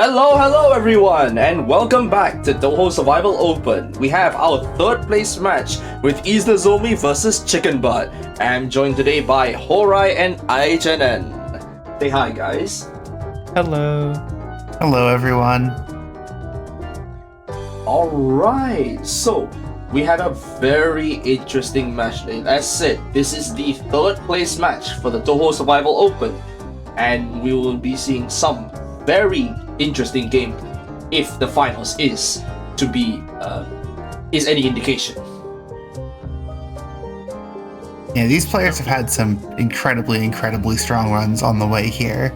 Hello everyone, and welcome back to Touhou Survival Open. We have our third place match with IZNZI versus Chicken Butt. I'm joined today by Hourai and IHNN. Say hi, guys. Hello. Hello, everyone. Alright, so we had a very interesting match today. As said, this is the third place match for the Touhou Survival Open, and we will be seeing some very interesting game if the finals is any indication. Yeah, these players have had some incredibly strong runs on the way here.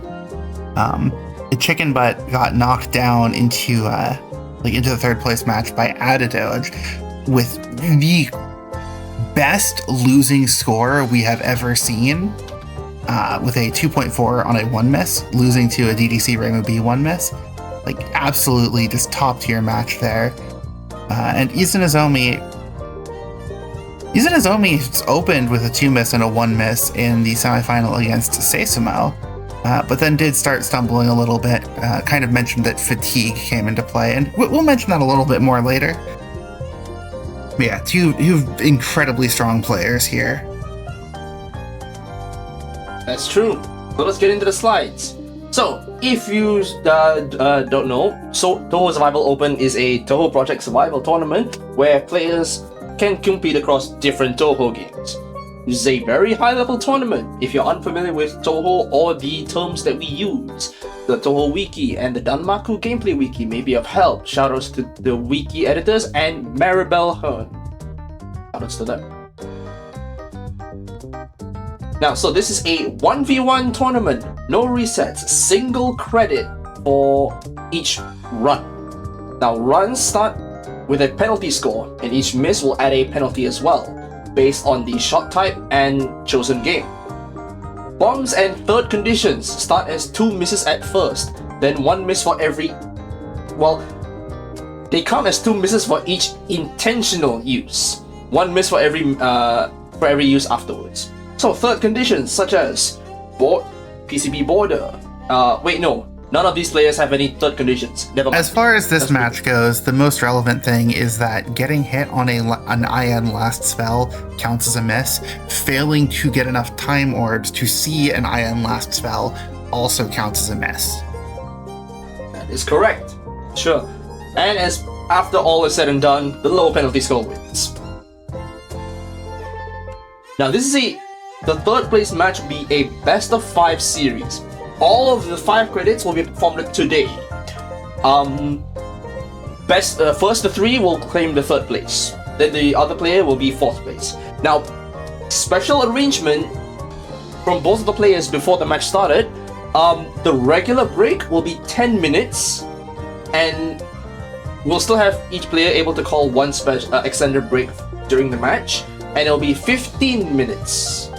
The Chicken Butt got knocked down into the third place match by IZNZI with the best losing score we have ever seen. With a 2.4 on a 1 miss, losing to a DDC Rainbow B 1 miss. Like, absolutely just top tier match there. And IZNZI opened with a 2 miss and a 1 miss in the semifinal against Seisumo, but then did start stumbling a little bit. Kind of mentioned that fatigue came into play, and we'll mention that a little bit more later. But yeah, two incredibly strong players here. That's true. So let's get into the slides. So, if you don't know, Touhou Survival Open is a Touhou Project survival tournament where players can compete across different Touhou games. This is a very high-level tournament. If you're unfamiliar with Touhou or the terms that we use, the Touhou Wiki and the Danmaku Gameplay Wiki may be of help. Shoutouts to the wiki editors and Maribel Hearn. Shoutouts to them. Now, so this is a 1v1 tournament, no resets, single credit for each run. Now, runs start with a penalty score, and each miss will add a penalty as well, based on the shot type and chosen game. Bombs and third conditions start as 2 misses at first, then 1 miss for every... Well, they count as 2 misses for each intentional use, 1 miss for every use afterwards. So third conditions such as PCB border. None of these players have any third conditions. Never mind. As far as this match goes, the most relevant thing is that getting hit on an IN last spell counts as a miss. Failing to get enough time orbs to see an IN last spell also counts as a miss. That is correct. Sure. And as after all is said and done, the low penalty score wins. Now the third place match will be a best of 5 series. All of the 5 credits will be performed today. First the 3 will claim the third place. Then the other player will be 4th place. Now, special arrangement from both of the players before the match started. The regular break will be 10 minutes, and we'll still have each player able to call one special extended break during the match, and it'll be 15 minutes.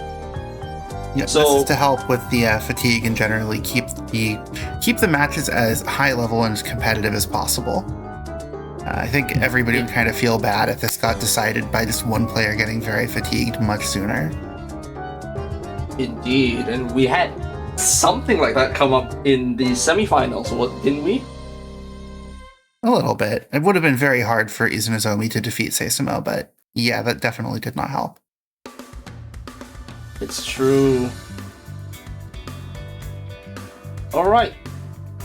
Yeah, so, this is to help with the fatigue and generally keep the matches as high level and as competitive as possible. I think everybody would kind of feel bad if this got decided by just one player getting very fatigued much sooner. Indeed, and we had something like that come up in the semifinals, didn't we? A little bit. It would have been very hard for IZNZI to defeat Seisumo, but yeah, that definitely did not help. It's true. Alright,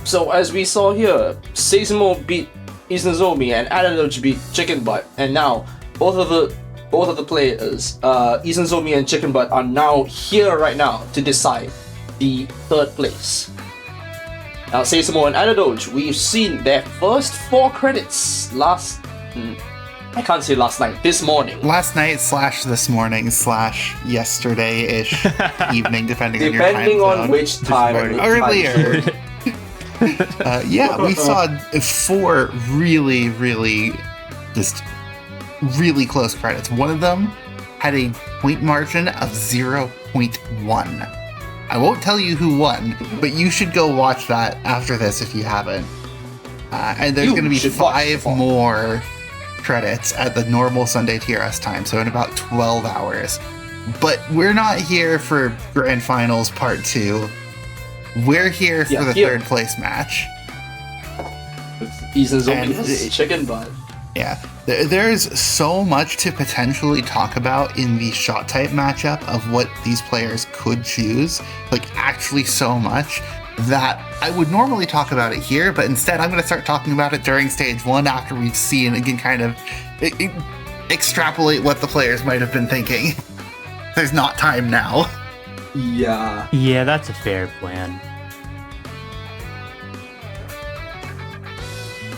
so as we saw here, Seisumo beat IZNZI and IZNZI beat Chicken Butt, and now both of the players, IZNZI and Chicken Butt, are now here right now to decide the third place. Now Seisumo and IZNZI, we've seen their first 4 credits I can't say last night, this morning. Last night / this morning / yesterday-ish evening, depending on your time zone. Depending on which time. Earlier. Yeah, we saw 4 really close credits. One of them had a point margin of 0.1. I won't tell you who won, but you should go watch that after this if you haven't. And there's going to be 5 more credits at the normal Sunday TRS time, so in about 12 hours. But we're not here for Grand Finals Part 2. We're here for the third place match. IZNZI has chicken butt. Yeah, there's so much to potentially talk about in the shot type matchup of what these players could choose. Like, actually so much that I would normally talk about it here, but instead I'm going to start talking about it during stage 1 after we've seen and can kind of extrapolate what the players might have been thinking. There's not time now. Yeah. Yeah, that's a fair plan.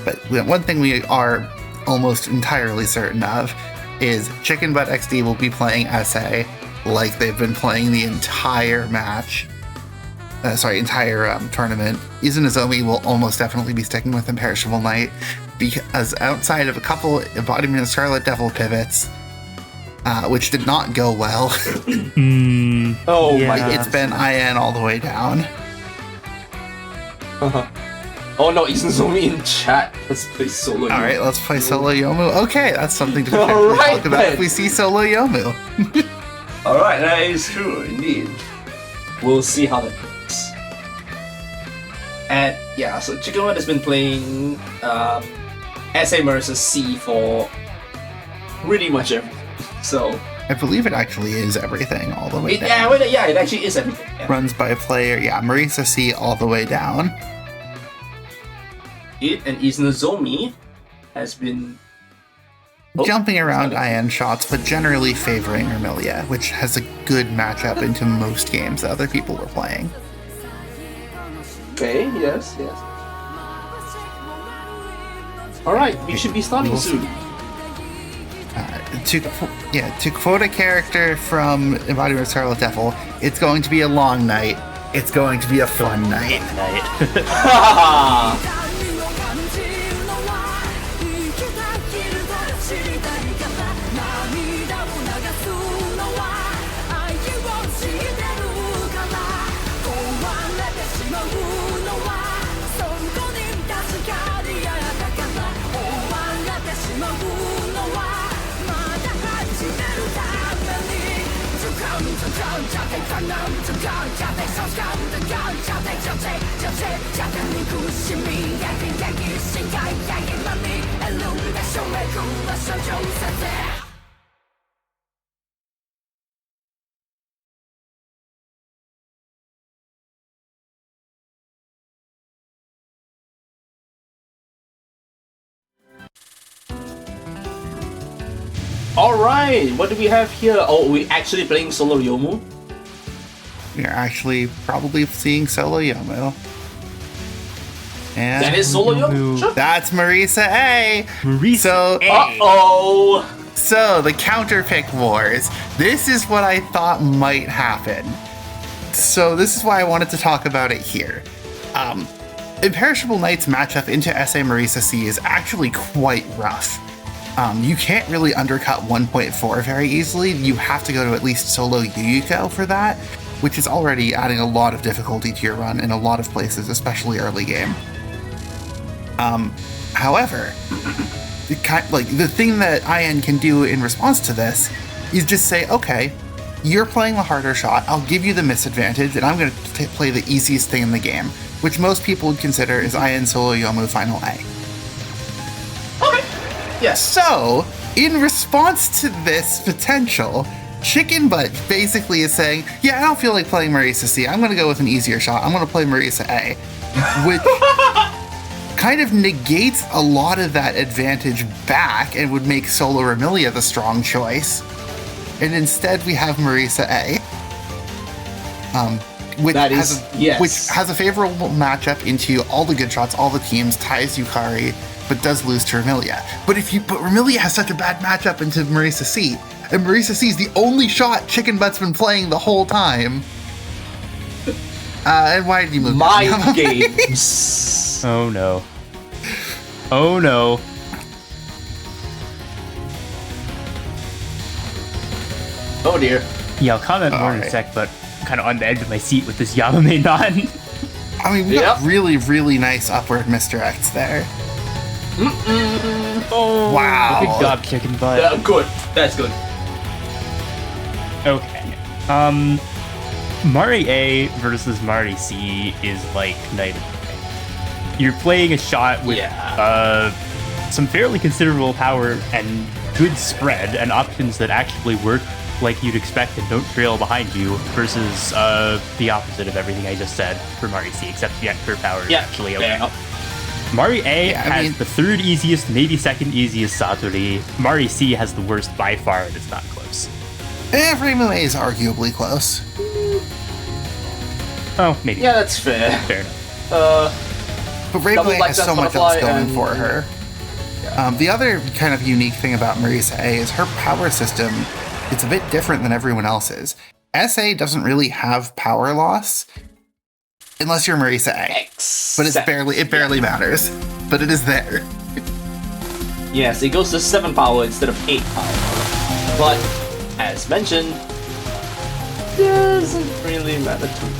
But one thing we are almost entirely certain of is CHICKENBUTXD will be playing SA like they've been playing the entire match. Entire tournament. IZNZI will almost definitely be sticking with Imperishable Knight because outside of a couple Embodiment of Scarlet Devil pivots, which did not go well, Oh Yeah. my god. it's been IN all the way down. Oh no, IZNZI in chat. Let's play solo. All right, let's play solo Yomu. Okay, that's something to potentially Alright, talk about then. if we see solo Yomu. Alright, that is true indeed. We'll see how that goes. And yeah, so CHICKENBUTT has been playing SA versus C for pretty much everything. So I believe it actually is everything all the way down. it actually is everything. Yeah. Runs by player, yeah, Marisa C all the way down. It and IZNZI has been Jumping around sorry. IN shots, but generally favoring Ermilia, which has a good matchup into most games that other people were playing. Okay, yes. Alright, we should be starting We'll soon. To quote a character from Embodiment of Scarlet Devil, it's going to be a long night. It's going to be a fun night. Haha! Alright, what do we have here? Oh, we're actually playing solo Yomu? We're actually probably seeing solo Yomu. And That is solo Yomu? Sure. that's Marisa A. Marisa So, A. Uh-oh! So, the counter pick wars. This is what I thought might happen. So, this is why I wanted to talk about it here. Imperishable Knight's matchup into SA Marisa C is actually quite rough. You can't really undercut 1.4 very easily. You have to go to at least solo Yuyuko for that, which is already adding a lot of difficulty to your run in a lot of places, especially early game. However, the thing that IN can do in response to this is just say, okay, you're playing the harder shot, I'll give you the misadvantage, and I'm going to play the easiest thing in the game, which most people would consider is IN solo Yomu final A. Okay. Yes. So, in response to this potential, CHICKENBUTT basically is saying, yeah, I don't feel like playing Marisa C, I'm going to go with an easier shot, I'm going to play Marisa A, which kind of negates a lot of that advantage back and would make solo Ermilia the strong choice. And instead we have Marisa A, which has a favorable matchup into all the good shots, all the teams, ties Yukari, but does lose to Ermilia. But Ermilia has such a bad matchup into Marisa C, and Marisa C is the only shot CHICKENBUTT's been playing the whole time. And why did you move? Mind games. Oh no. Oh no. Oh dear. Yeah, I'll comment more in a Alright. sec, but I'm kind of on the edge of my seat with this Yamame non. I mean, we got really, really nice upward misdirects there. Oh, Wow. Good job, CHICKENBUTT. Good. That's good. Okay. Mari A versus Mari C is like night and day. you're playing a shot with some fairly considerable power and good spread and options that actually work like you'd expect and don't trail behind you versus the opposite of everything I just said for Mari C, except yet her power is actually okay. Mari A has the third easiest, maybe second easiest Satori. Mari C has the worst by far, and it's not close. Reimu A is arguably close. Oh, maybe. Yeah, that's fair. Fair enough. But Reimu A has so much else going for her. Yeah. The other kind of unique thing about Marisa A is her power system. It's a bit different than everyone else's. SA doesn't really have power loss unless you're Marisa A. But it barely matters. But it is there. Yes, it goes to 7 power instead of 8 power. But as mentioned, doesn't really matter to me.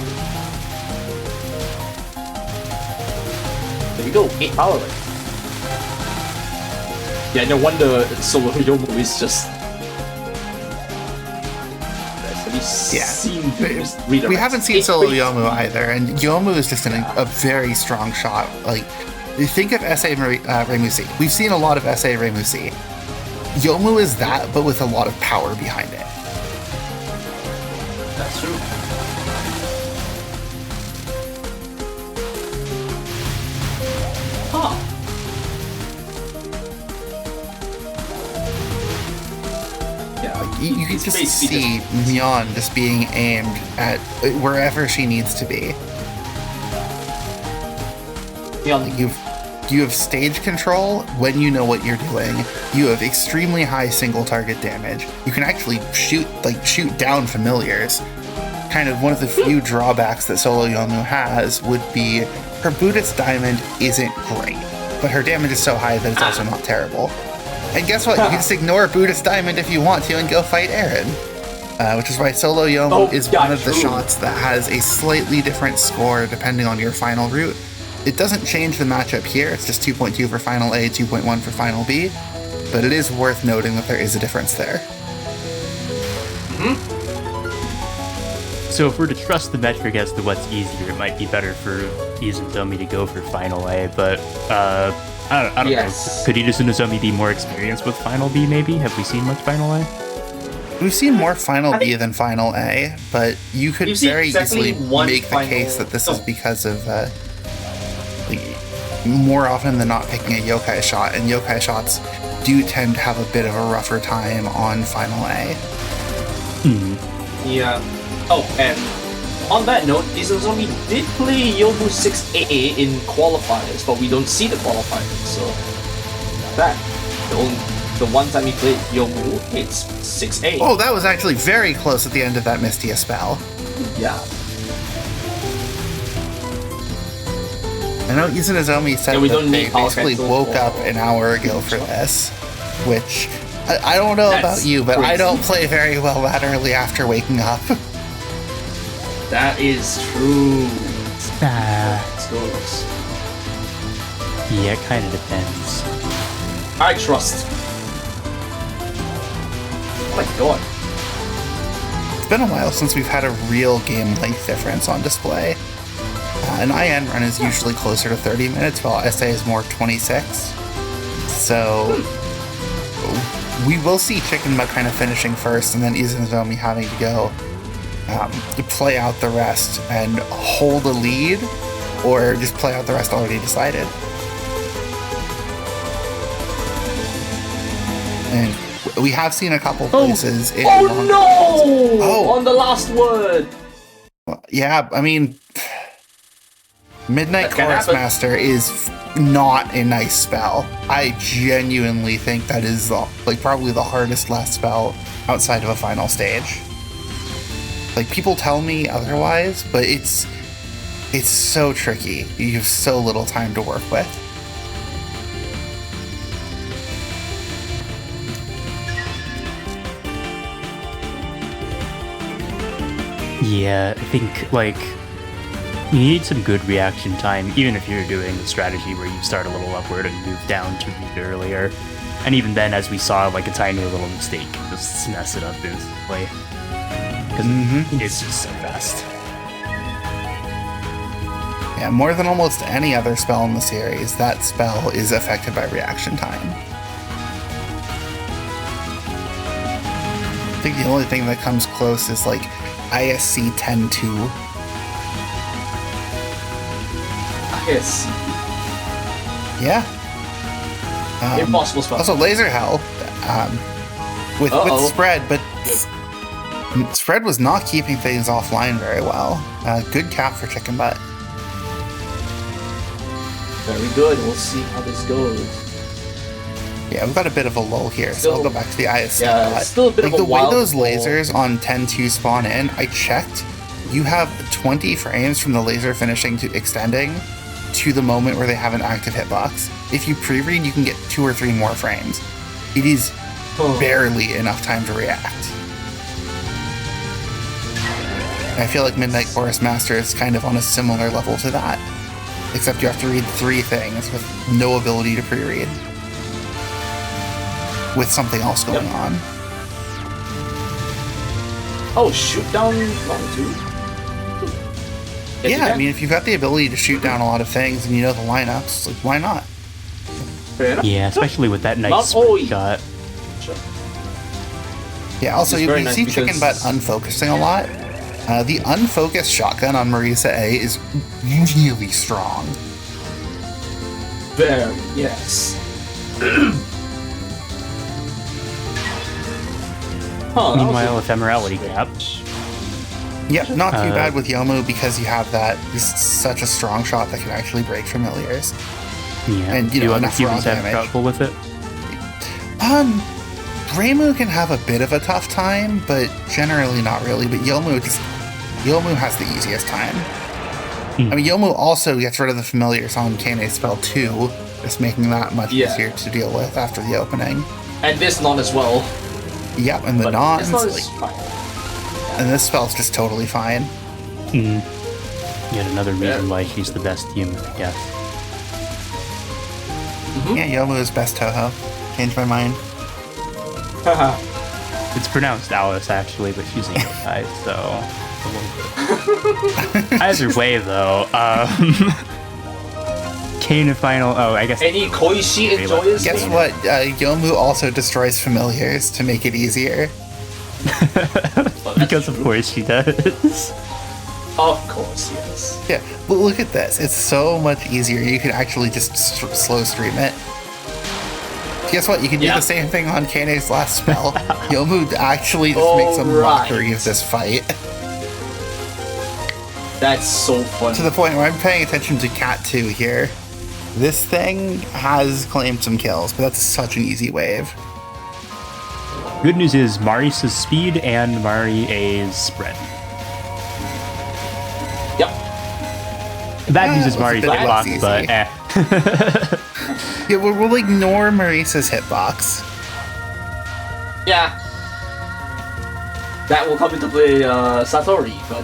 There we go, 8 power. Yeah, no wonder Solo Yomu is just. We haven't seen Solo Yomu either, and Yomu is just a very strong shot. Like, think of SA Reimu C. We've seen a lot of SA Reimu C. Yomu is that, but with a lot of power behind it. That's true. Huh. You can just see Myeon just being aimed at wherever she needs to be. You have stage control when you know what you're doing. You have extremely high single target damage. You can actually shoot down familiars. Kind of one of the few drawbacks that Solo Yomu has would be her Buddhist Diamond isn't great, but her damage is so high that it's also not terrible. And guess what? You can just ignore Buddhist Diamond if you want to and go fight Eren. Which is why Solo Yomu is one of the shots that has a slightly different score depending on your final route. It doesn't change the matchup here. It's just 2.2 for Final A, 2.1 for Final B. But it is worth noting that there is a difference there. Mm-hmm. So if we're to trust the metric as to what's easier, it might be better for IZNZI to go for Final A, but I don't know. Could IZNZI be more experienced with Final B, maybe? Have we seen much Final A? We've seen more Final B than Final A, but you could very easily make the case that this is because of more often than not picking a yokai shot, and yokai shots do tend to have a bit of a rougher time on Final A. Yeah. Oh, and on that note, IZNZI did play Yomu 6A in qualifiers, but we don't see the qualifiers, so that the one time he played Yomu, it's 6A. Oh, that was actually very close at the end of that Mystia spell. Yeah. I know IZNZI said that they basically woke up an hour ago for this, which I don't know about you, but I don't play very well that early after waking up. That is true. Yeah, it kind of depends. I trust. Oh my god. It's been a while since we've had a real game length difference on display. An IN run is usually closer to 30 minutes, while SA is more 26. So we will see Chicken Butt kind of finishing first, and then IZNZI having to go to play out the rest and hold a lead, or just play out the rest already decided. And we have seen a couple places. On the last word! Yeah, I mean, Midnight Chorus Master is not a nice spell. I genuinely think that is probably the hardest last spell outside of a final stage. People tell me otherwise, but it's so tricky. You have so little time to work with. Yeah, I think you need some good reaction time, even if you're doing the strategy where you start a little upward and move down to read earlier. And even then, as we saw, a tiny little mistake can just mess it up instantly. Because it's just so fast. Yeah, more than almost any other spell in the series, that spell is affected by reaction time. I think the only thing that comes close is like ISC 10-2. Yes. Yeah. Impossible spell. Also, Laser Hell with Spread, but Spread was not keeping things offline very well. Good cap for Chicken Butt. Very good. We'll see how this goes. Yeah, we've got a bit of a lull here, so I'll go back to the ISC. Yeah, it's still a bit of a the way wild those ball. lasers on 10-2 spawn in, I checked. You have 20 frames from the laser finishing to extending to the moment where they have an active hitbox. If you pre-read, you can get 2 or 3 more frames. It is barely enough time to react. I feel like Midnight Forest Master is kind of on a similar level to that, except you have to read 3 things with no ability to pre-read, with something else going on. Oh, shoot down round 2. Yeah, I mean, if you've got the ability to shoot down a lot of things and you know the lineups, like, why not? Fair enough. Yeah, especially with that nice Not sprint always. shot. Sure. Yeah, also, It's you very can nice see because- Chicken Butt unfocusing a lot. The unfocused shotgun on Marisa A is really strong. Very, yes. Meanwhile, ephemerality gap. Yep, not too bad with Yomu because you have that. He's such a strong shot that can actually break familiars. Yeah, And, you know, do other enough raw humans have damage. trouble with it? Reimu can have a bit of a tough time, but generally not really. But Yomu has the easiest time. I mean, Yomu also gets rid of the familiars on Kane's spell too, just making that much easier to deal with after the opening. And this non as well. Yep, and the But nons, this non is like, fine. and this spell's just totally fine. Yet another reason why she's the best human, I guess. Yeah, Yomu is best Touhou. Changed my mind. Haha. It's pronounced Alice, actually, but she's a guy, so... a little bit. Either way, though, Kane and Final... Oh, I guess... Any Koishi enjoyers? Guess what? Yomu also destroys familiars to make it easier. Because of course she does. Of course, yes. Yeah, but look at this. It's so much easier. You could actually just slow stream it. Guess what? You can do the same thing on Kane's last spell. Yomu actually just makes a mockery of this fight. That's so funny. To the point where I'm paying attention to Cat 2 here. This thing has claimed some kills, but that's such an easy wave. Good news is Marisa's speed and Mari-A's spread. Yep. Bad news is that was a Mari's bit less hitbox, but easy. Yeah, we'll ignore Marisa's hitbox. Yeah. That will come into play Satori, but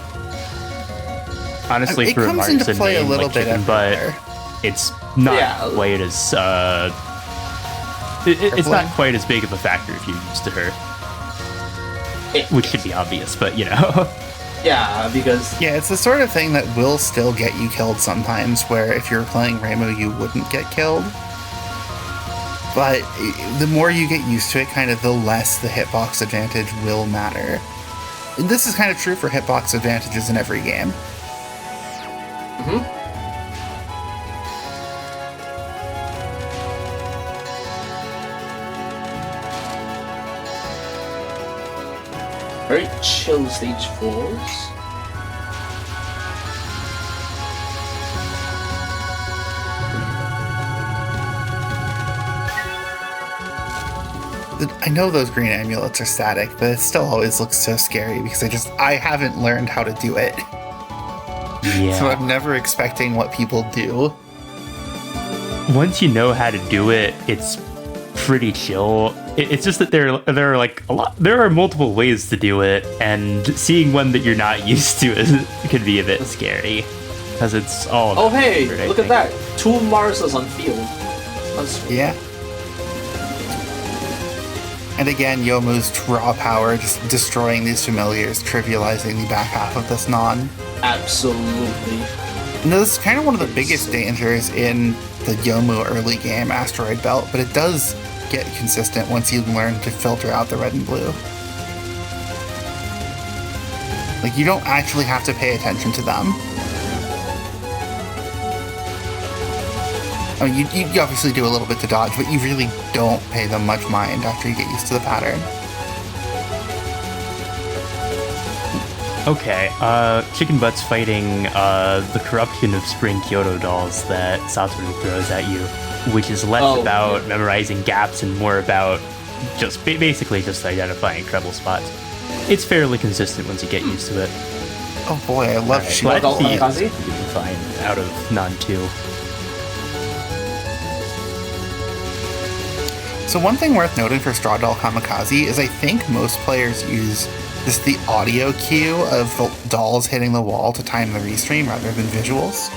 honestly, It for a comes into Marisa play a name little like bit Chicken Butt, everywhere. it's not Yeah. quite as it's not quite as big of a factor if you're used to her, which should be obvious, but you know. yeah, because Yeah, it's the sort of thing that will still get you killed sometimes, where if you're playing Reimu, you wouldn't get killed. But the more you get used to it, kind of the less the hitbox advantage will matter. And this is kind of true for hitbox advantages in every game. very chill stage 4s. I know those green amulets are static, but it still always looks so scary because I haven't learned how to do it. Yeah. So I'm never expecting what people do. Once you know how to do it, it's pretty chill. It's just that there are like a lot. There are multiple ways to do it, and seeing one that you're not used to can be a bit scary because it's all. Oh hey, different, I look at think. that! 2 Marsas on field. That's sweet. Yeah. And again, Yomu's raw power just destroying these familiars, trivializing the back half of this non. Absolutely. No, this is kind of one of the biggest dangers in the Yomu early game asteroid belt, but it does get consistent once you learn to filter out the red and blue. Like, you don't actually have to pay attention to them. I mean, you obviously do a little bit to dodge, but you really don't pay them much mind after you get used to the pattern. Okay, Chicken Butt's fighting the corruption of spring Kyoto dolls that Satoru throws at you, which is less about memorizing gaps and more about just basically just identifying treble spots. It's fairly consistent once you get used to it. Oh boy, I love But you can find out of none too. So one thing worth noting for Straw Doll Kamikaze is I think most players use just the audio cue of the dolls hitting the wall to time the restream rather than visuals.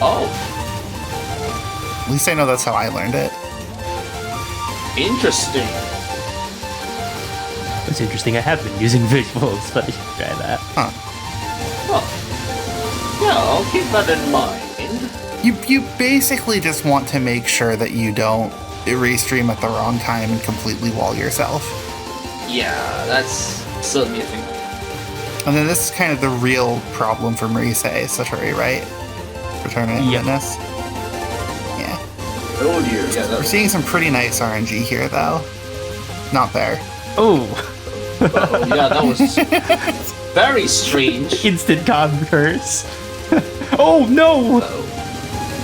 Oh. At least I know that's how I learned it. Interesting. It's interesting, I have been using visuals, but I should try that. Huh. Well, yeah, I'll keep that in mind. You basically just want to make sure that you don't restream at the wrong time and completely wall yourself. Yeah, that's certainly a thing. And then this is kind of the real problem for Marise Satori, right? Returning to Fitness. Yeah. Oh dear, yeah. We're seeing some pretty nice RNG here, though. Not there. Oh! Yeah, that was very strange. Instant curse. Oh no!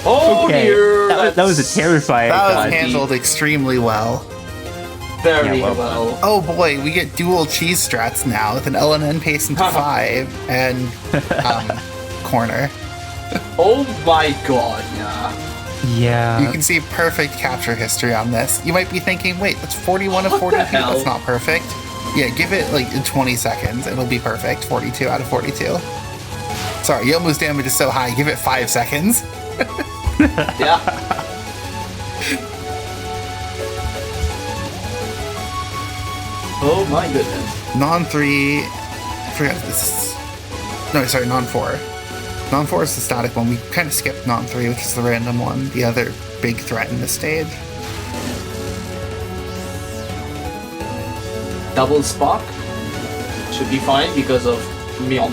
Oh okay. dear! That was a terrifying. That was handled extremely well. Very well. Oh boy, we get dual cheese strats now with an LNN pace into 5 and corner. Oh my god, yeah. Yeah. You can see perfect capture history on this. You might be thinking, wait, that's 41 of 42? That's not perfect. Yeah, give it like 20 seconds. It'll be perfect. 42 out of 42. Sorry, Yomu's damage is so high. Give it 5 seconds. Yeah. Oh my goodness. Non 3. I forgot this is. No, sorry, non 4. Non 4 is the static one. We kind of skipped non 3, which is the random one. The other big threat in this stage. Double spark should be fine because of Myeon.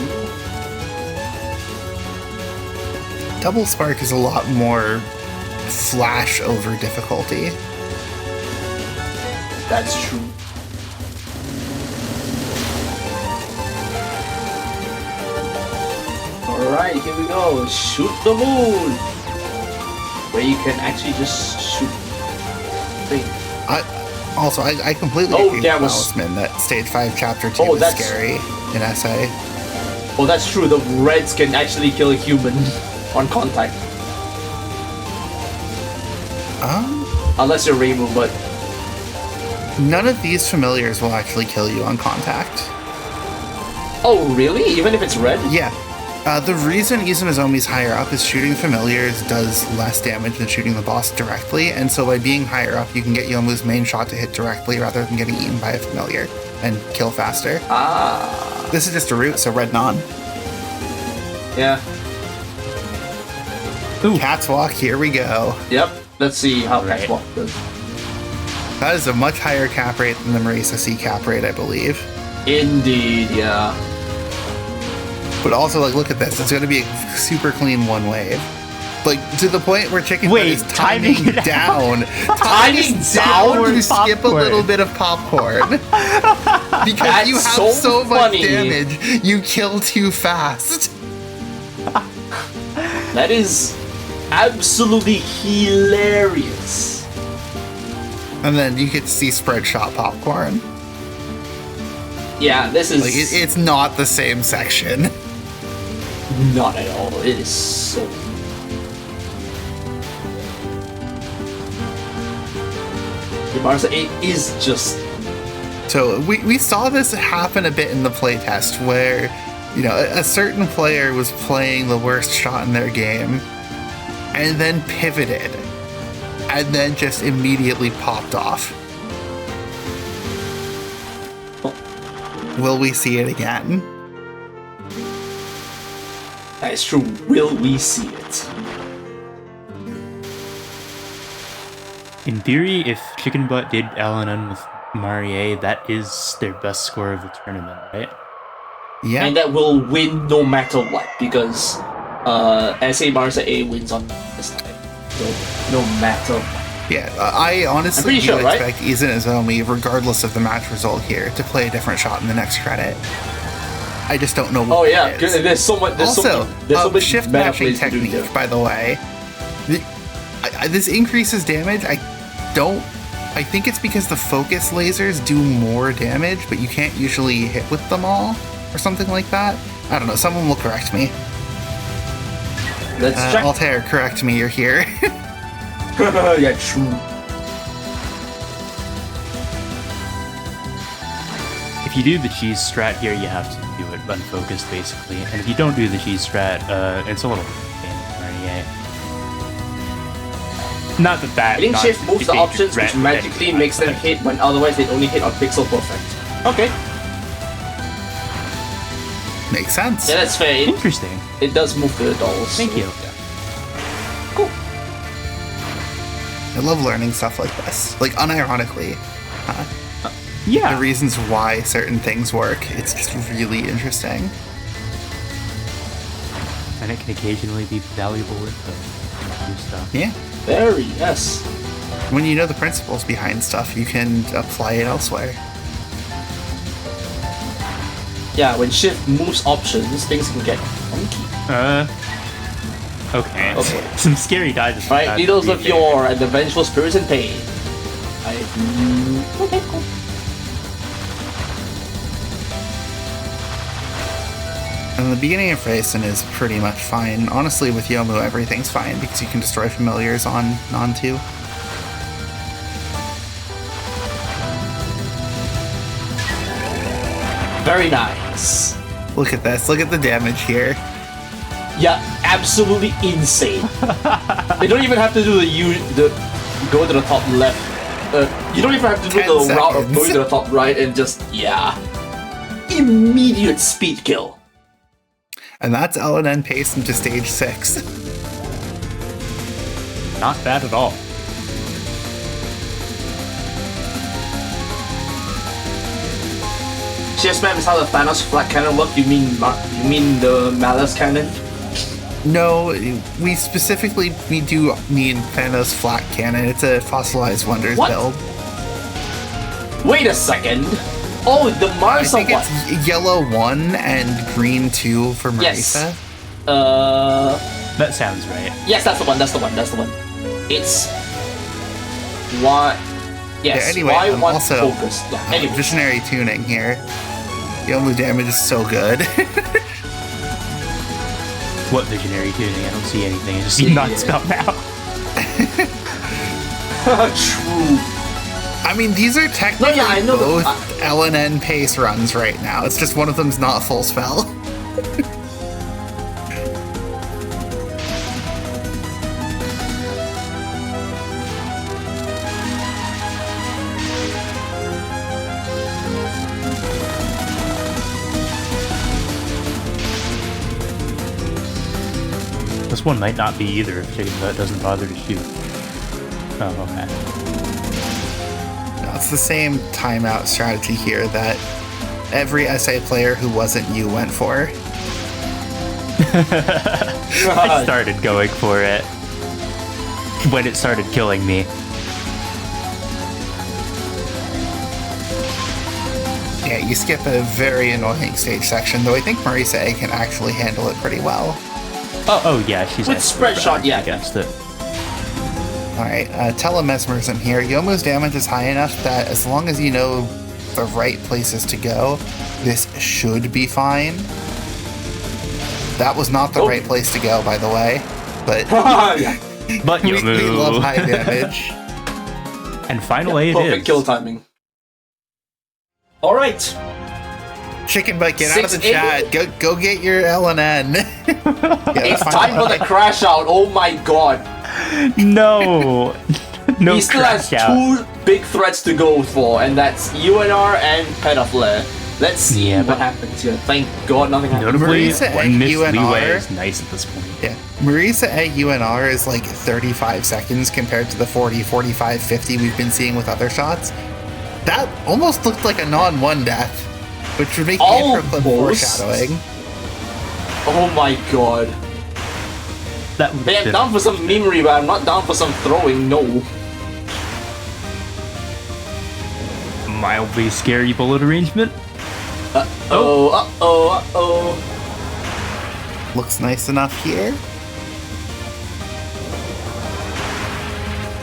Double spark is a lot more flash over difficulty. That's true. Alright, here we go. Shoot the moon! Where you can actually just shoot things. I completely agree with Aliceman that Stage 5 Chapter 2 is scary in SA. Oh, that's true. The Reds can actually kill a human on contact. Unless you're Rainbow, but... None of these familiars will actually kill you on contact. Oh, really? Even if it's red? Yeah. The reason Izumizomi's higher up is shooting familiars does less damage than shooting the boss directly, and so by being higher up, you can get Yomu's main shot to hit directly rather than getting eaten by a familiar and kill faster. Ah. This is just a route, so red non. Yeah. Ooh. Cat's Walk, here we go. Yep. Let's see how Cat's Walk does. That is a much higher cap rate than the Marisa C cap rate, I believe. Indeed, yeah. But also, like, look at this. It's going to be a super clean one wave. Like, to the point where Chicken Butt is timing down. Timing down to skip a little bit of popcorn. Because that's you have so much damage, you kill too fast. That is absolutely hilarious. And then you get to see spread shot popcorn. Yeah, this is... Like, it's not the same section. Not at all. It is so... It is just... So, we saw this happen a bit in the playtest, where, you know, a certain player was playing the worst shot in their game, and then pivoted, and then just immediately popped off. Will we see it again? That is true. Will we see it? In theory, if Chicken Butt did LNN with Marie, that is their best score of the tournament, right? Yeah. And that will win no matter what, because SA Marisa A wins on this time. So, no matter what. Yeah, I honestly sure, right? expect IZNZI, regardless of the match result here, to play a different shot in the next credit. I just don't know what Oh yeah, it is. there's so much. There's Also, so much shift meta matching plays to do technique, here. by the way. This increases damage. I think it's because the focus lasers do more damage, but you can't usually hit with them all, or something like that. I don't know. Someone will correct me. Let's check. Altair, correct me. You're here. Yeah, true. If you do the cheese strat here, you have to do it unfocused, basically. And if you don't do the cheese strat, it's a little damage. Not that Hitting shift moves the endangered options, which threat magically anyway, makes them but- hit when otherwise they'd only hit on pixel perfect. Okay, Makes sense. yeah, that's fair. Interesting. It does move the dolls. Thank so, you. Yeah. Cool. I love learning stuff like this. Like, unironically, the Yeah. reasons why certain things work. It's just really interesting. And it can occasionally be valuable info. New stuff. Yeah. Very, yes. When you know the principles behind stuff, you can apply it elsewhere. Yeah, when shift moves options, things can get funky. Okay. Okay. Some scary dice. Right, Needles of Yore and the Vengeful Spirits in Pain. Okay, cool. And the beginning of Raisin is pretty much fine. Honestly, with Yomu, everything's fine because you can destroy familiars on non-2. Very nice. Look at this. Look at the damage here. Yeah, absolutely insane. They don't even have to do the go to the top left. You don't even have to do 10 the route of seconds. going to the top right and just, yeah. Immediate speed kill. And that's LNN pace into stage 6. Not bad at all. Cheers, ma'am, is how the Thanos flat cannon work? You mean the Malice cannon? No, we specifically do mean Thanos flat cannon. It's a fossilized wonders What? build. Wait a second. Oh, the I Marisa think one. it's yellow 1 and green 2 for Yes. Marisa. That sounds right. Yes, that's the one. That's the one. That's the one. It's what? Yes. Yeah, anyway, why one also, focus? Yeah. Anyway. Visionary tuning here. Yomu damage is so good. What visionary tuning? I don't see anything. I just see non-spell now. True. I mean, these are technically I know both LNN pace runs right now. It's just one of them's not full spell. This one might not be either if Chicken Butt doesn't bother to shoot. Oh, okay. No, it's the same timeout strategy here that every SA player who wasn't you went for. I started going for it when it started killing me. Yeah, you skip a very annoying stage section, though I think Marisa A can actually handle it pretty well. Oh yeah, she's With spread shot, yeah. against it. Alright, telemesmerism here. Yomu's damage is high enough that as long as you know the right places to go, this should be fine. That was not the right place to go, by the way, but Yeah. But we Yomu. love high damage. And finally it Perfect is. kill timing. All right. Chicken Butt, get out of the 6-8. chat. Go get your LNN. It's time for the crash out. Oh my god. No. No He still has crash out. 2 big threats to go for, and that's UNR and Petaflare. Let's see what happens here. Thank God nothing happened. Notably, Marisa one missed UNR leeway is nice at this point. Yeah, Marisa at UNR is like 35 seconds compared to the 40, 45, 50 we've been seeing with other shots. That almost looked like a non-1 death, which would make the intro clip foreshadowing. Oh my God. I'm down for some memory, but I'm not down for some throwing, no. Mildly scary bullet arrangement. Uh-oh. Looks nice enough here.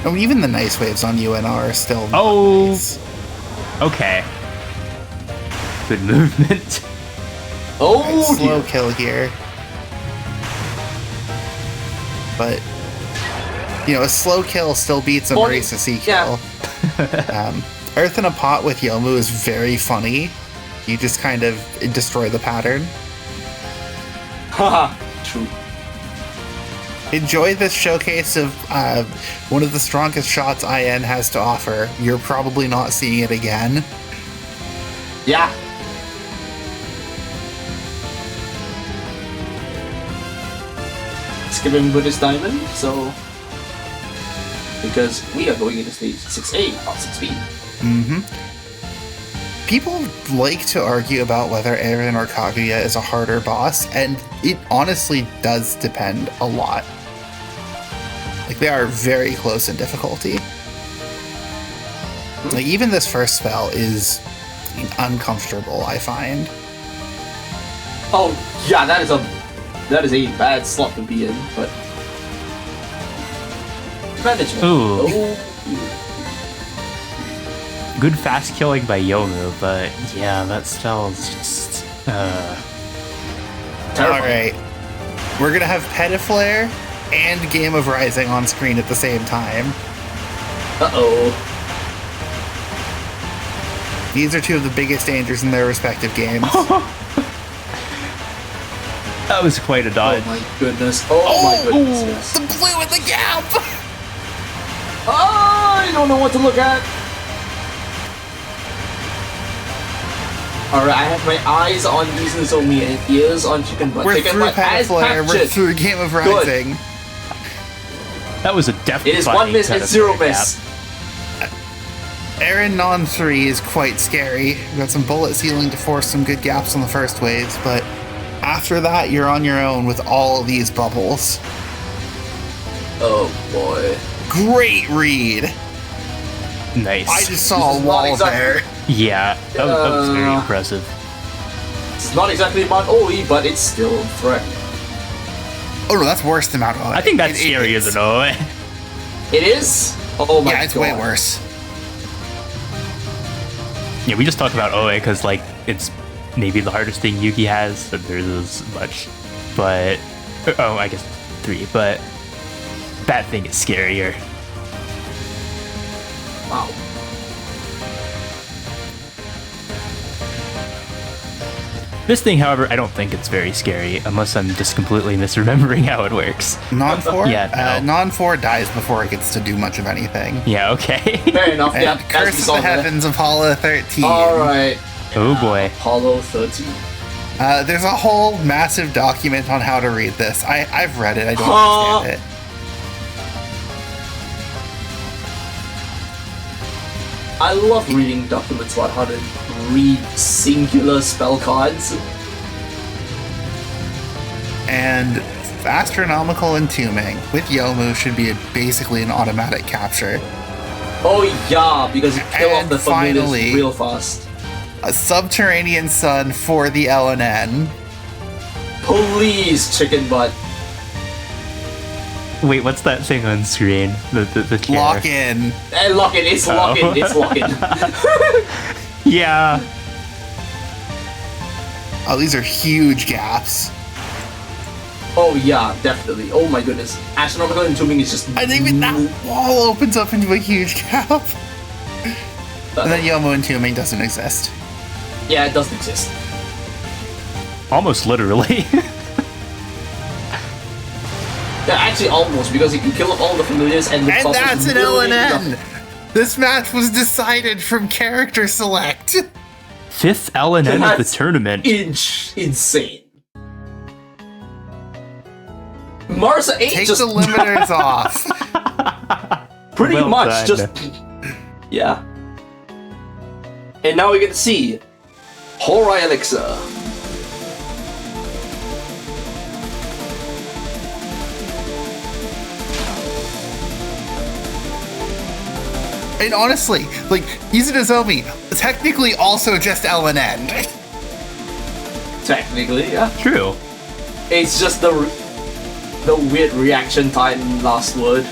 Oh, even the nice waves on UNR are still nice. Okay. Good movement. Oh, slow kill here. But, you know, a slow kill still beats a Marisa C kill. Yeah. Earth in a Pot with Yomu is very funny. You just kind of destroy the pattern. Haha, true. Enjoy this showcase of one of the strongest shots IN has to offer. You're probably not seeing it again. Yeah. Skipping Buddhist Diamond, so... Because we are going into stage 6A, not 6B. Mm-hmm. People like to argue about whether Eren or Kaguya is a harder boss, and it honestly does depend a lot. Like, they are very close in difficulty. Like, even this first spell is uncomfortable, I find. Oh, yeah, that is a bad slot to be in, but... Management. Ooh. Oh. Good fast killing by Yomu, but yeah, that spell is just Alright. We're gonna have Petaflare and Game of Rising on screen at the same time. Uh-oh. These are two of the biggest dangers in their respective games. That was quite a dodge. Oh my goodness. Oh my goodness, yes. The blue in the gap! Oh, I don't know what to look at. Alright, I have my eyes on IZNZI and ears on Chicken Butt. We're Chicken through Butt as Petaflare, we're captured. through Game of Rising. That was a definitely. It is 1 miss and 0 miss. Eren non 3 is quite scary. We've got some bullet sealing to force some good gaps on the first waves, but after that, you're on your own with all of these bubbles. Oh boy. Great read. Nice. I just saw a wall there. Yeah, that was very impressive. It's not exactly Mount Oi, but it's still a threat. Oh no, that's worse than Mount Oi. I think that's scarier than Oe. It is? Oh my god. Yeah, it's way worse. Yeah, we just talked about Oe because, like, it's maybe the hardest thing Yuki has, so there's as much. But, oh, I guess 3, but that thing is scarier. Wow. This thing, however, I don't think it's very scary, unless I'm just completely misremembering how it works. Non-4? Yeah, no. Non-4 dies before it gets to do much of anything. Yeah, okay. Fair enough, And yeah. Curse of the Heavens, Apollo 13. Alright. Oh boy. Apollo 13. There's a whole massive document on how to read this. I've read it, I don't understand it. I love reading documents about how to read singular spell cards. And astronomical entombing with Yomu should be basically an automatic capture. Oh yeah, because you kill off And the familiars finally- real fast. A subterranean sun for the LNN. Please, Chicken Butt. Wait, what's that thing on screen? The chair. Lock in. Lock in, it's lock in, it's lock in. Yeah. Oh, these are huge gaps. Oh yeah, definitely. Oh my goodness. Astronomical entombing is just... And even that wall opens up into a huge gap. And then Yomu entombing doesn't exist. Yeah, it doesn't exist. Almost literally. Yeah, actually almost, because you can kill off all the familiars and the And bubbles that's an literally LNN! nothing. This match was decided from character select. 5th LNN of the That's tournament. insane. Marsa 8 Take just the limiters off. pretty Well much done. just yeah. And now we get to see Hourai Elixir. And honestly, like, IZNZI, technically also just LNN. Technically, yeah. True. It's just the weird reaction time last word.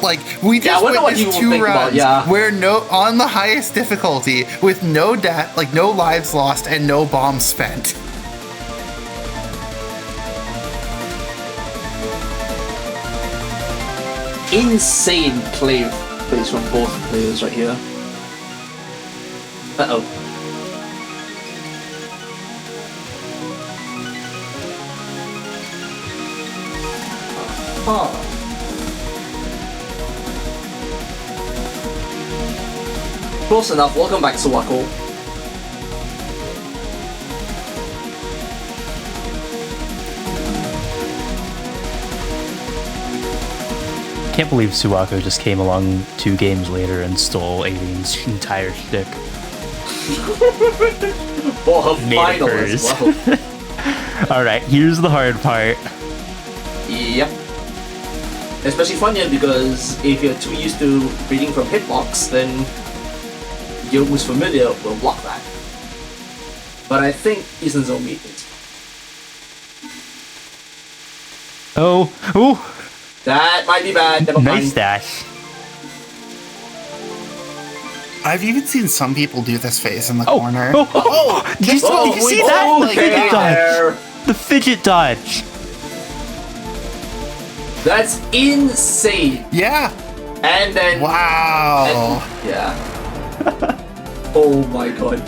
Like, we Yeah, I just wonder what witnessed you will 2 think about, runs yeah. where on the highest difficulty, with no death, like no lives lost and no bombs spent. Insane plays from both players right here. Uh-oh. Huh. Close enough. Welcome back, Suwako. Can't believe Suwako just came along 2 games later and stole Alien's entire shtick. For her Made it final as hers. well. Alright, here's the hard part. Yep. Especially funnier because if you're too used to reading from hitbox, then you who's familiar will block that. But I think IZNZI meet it. Oh, ooh, That might be bad. Never nice mind. dash. I've even seen some people do this phase in the Oh, corner. oh, did you, Oh, did you see that? okay, The fidget dodge. there. The fidget dodge. That's insane. Yeah. And then Wow. yeah. Oh my god.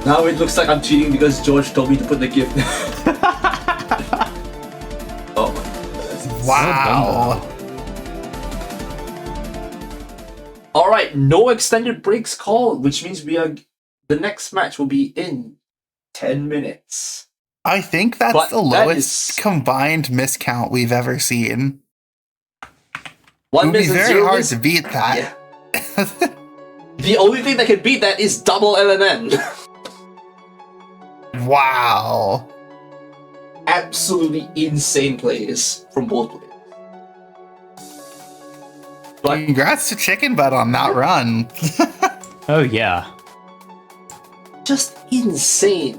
Now it looks like I'm cheating because George told me to put the gift. Oh my god. Wow. Alright, no extended breaks called, which means the next match will be in 10 minutes. I think that's But the that lowest is- combined miscount we've ever seen. It One would be miss and very 0 hard miss. to beat that. Yeah. The only thing that can beat that is double LNN. Wow. Absolutely insane plays from both players. But Congrats to Chicken Butt on that run. Oh yeah. just insane.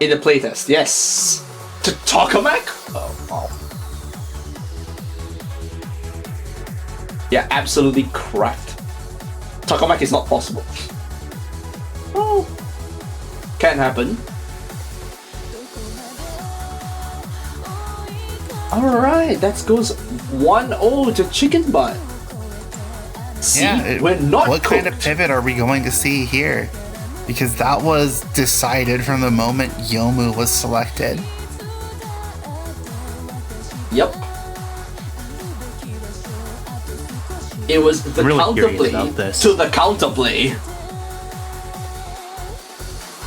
In the playtest, yes. To Tokamak? Oh, wow. Yeah, absolutely cracked. Tokamak is not possible. Oh. Can happen. Alright, that goes 1-0 to Chicken Butt. See, we're not What kind of cooked. pivot are we going to see here? Because that was decided from the moment Yomu was selected. Yep. It was the Really curious counterplay about this. to the counterplay.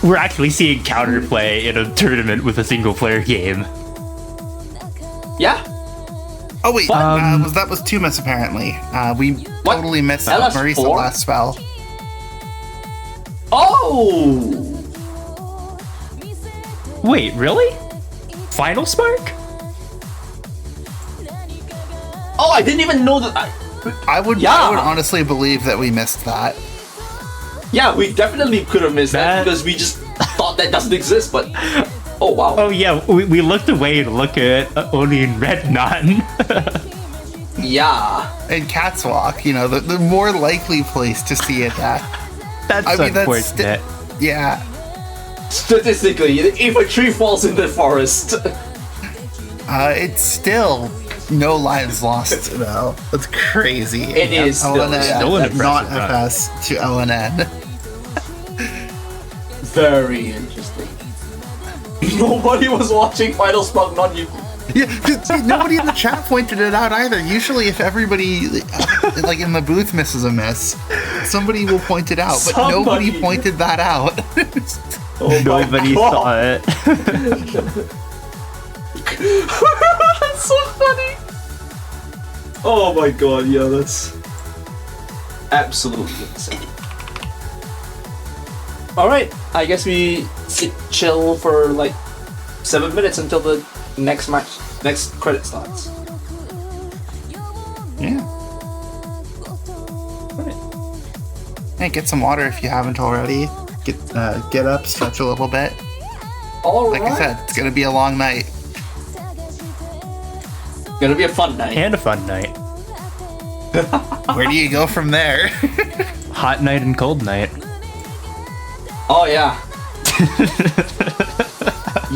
We're actually seeing counterplay in a tournament with a single player game. Yeah. Oh wait, But- that was 2 miss apparently. We What? totally missed LS4? Marisa last spell. Oh! Wait, really? Final Spark? Oh, I didn't even know that. I would Yeah. honestly believe that we missed that. Yeah, we definitely could have missed that That- because we just thought that doesn't exist, but. Oh, wow. Oh yeah, we looked away to look at only in Red Nun. Yeah. And Catswalk, you know, the more likely place to see it at. That's I mean, that's unfortunate. Yeah. Statistically, if a tree falls in the forest. It's still no lives lost though. That's crazy. It is still, LNN, yeah. Still an not impressive run. FS to LNN. Very interesting. Nobody was watching Final Spark, not you. Yeah, 'cause nobody in the chat pointed it out either. Usually, if everybody like in the booth misses a miss, somebody will point it out, but nobody pointed that out. Oh, nobody saw it. That's so funny. Oh my god, yeah, that's absolutely insane. Alright, I guess we sit chill for like 7 minutes until the next credit starts. Yeah. Alright. Hey, get some water if you haven't already. Get up, stretch a little bit. Alright. Like I said, it's gonna be a long night. Gonna be a fun night. And a fun night. Where do you go from there? Hot night and cold night. Oh yeah.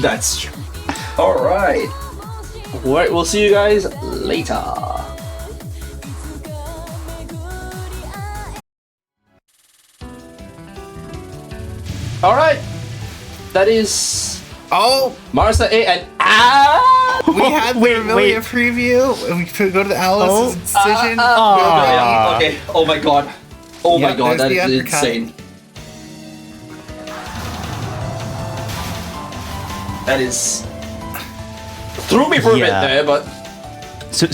That's true. Alright. Alright, we'll see you guys later. Alright. That is Marissa A and We had the Vermilia preview, and we could go to the Alice's decision. Okay. Oh my god. Oh my god, that there's is the uppercut. insane. That is threw me for a bit there, but So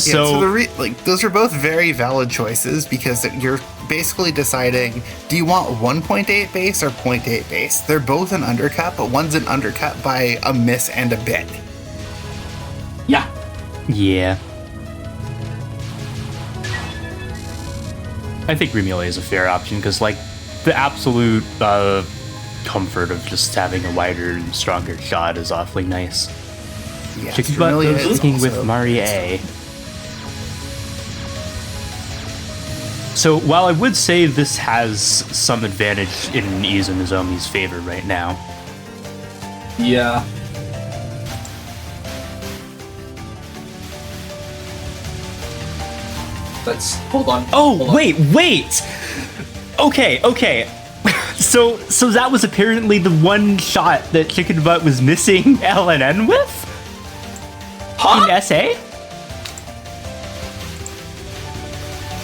those are both very valid choices because you're basically deciding, do you want 1.8 base or 0.8 base? They're both an undercut, but one's an undercut by a miss and a bit. yeah. Yeah. I think Vermilia is a fair option because, like, the absolute comfort of just having a wider and stronger shot is awfully nice. Yes, Chicken Butt Vermilia goes is sticking with also- Mari A. So while I would say this has some advantage in IZNZI's favor right now. Yeah. Let's hold on. Oh, Hold on. wait! Okay. So that was apparently the one shot that Chicken Butt was missing LNN with? Huh? In SA?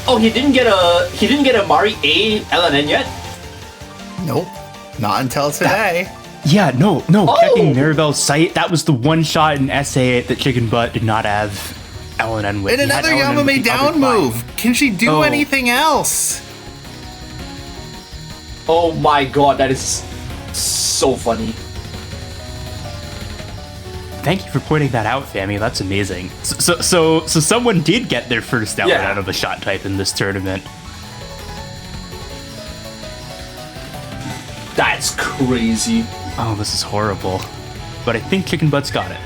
Oh, he didn't get a Mari A LNN yet? Nope, not until today. Yeah, no. Oh! Checking Maribel's site, that was the one shot in SA that Chicken Butt did not have LNN with. And He had another LNN with Yamame the other down client. move. Can she do Oh. anything else? Oh my god, that is so funny. Thank you for pointing that out, Fami. That's amazing. So someone did get their first LNN Yeah. out of a shot type in this tournament. That's crazy. Oh, this is horrible. But I think Chicken Butt's got it.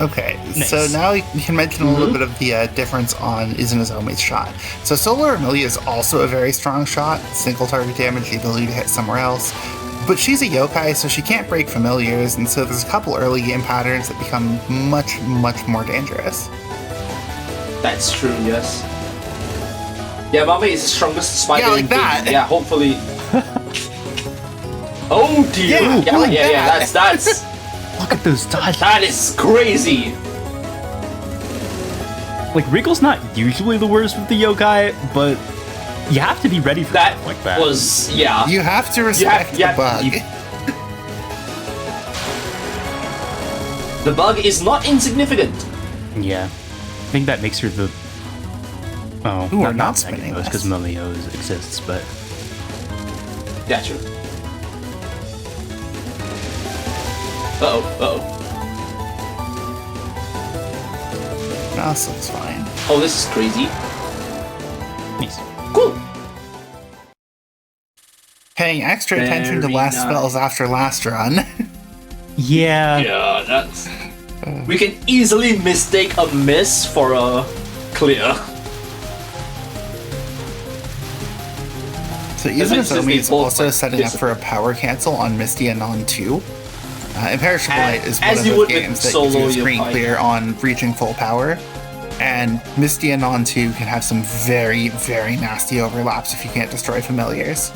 Okay, Nice. so now you can mention a little bit of the difference on IZNZI's shot. So Solar Vermilia is also a very strong shot, single target damage, the ability to hit somewhere else. But she's a yokai, so she can't break familiars, and so there's a couple early game patterns that become much, much more dangerous. That's true, yes. Yeah, Mame is the strongest spider Yeah, like in King. that. Yeah, hopefully. Oh dear. Yeah, like that. That's Look at those dodges. that is crazy. Like, Wriggle's not usually the worst with the yokai, but you have to be ready for That stuff like that. was You have to respect the bug. The bug is not insignificant. Yeah. I think that makes her the... Oh, Ooh, we're not second spinning most, this. because Melios exists, but... Yeah, true. Uh-oh. No, this looks fine. Oh, this is crazy. Nice. Cool. Paying extra attention to Very last nice. spells after last run. Yeah. Yeah, that's... We can easily mistake a miss for a clear. So makes IZNZI Disney is both, also like, setting up dis- for a power cancel on Misty and on 2. Imperishable As- Light is one as of you those would with games that gives you solo a screen Yokai. clear on reaching full power. And Misty and on 2 can have some very, very nasty overlaps if you can't destroy familiars.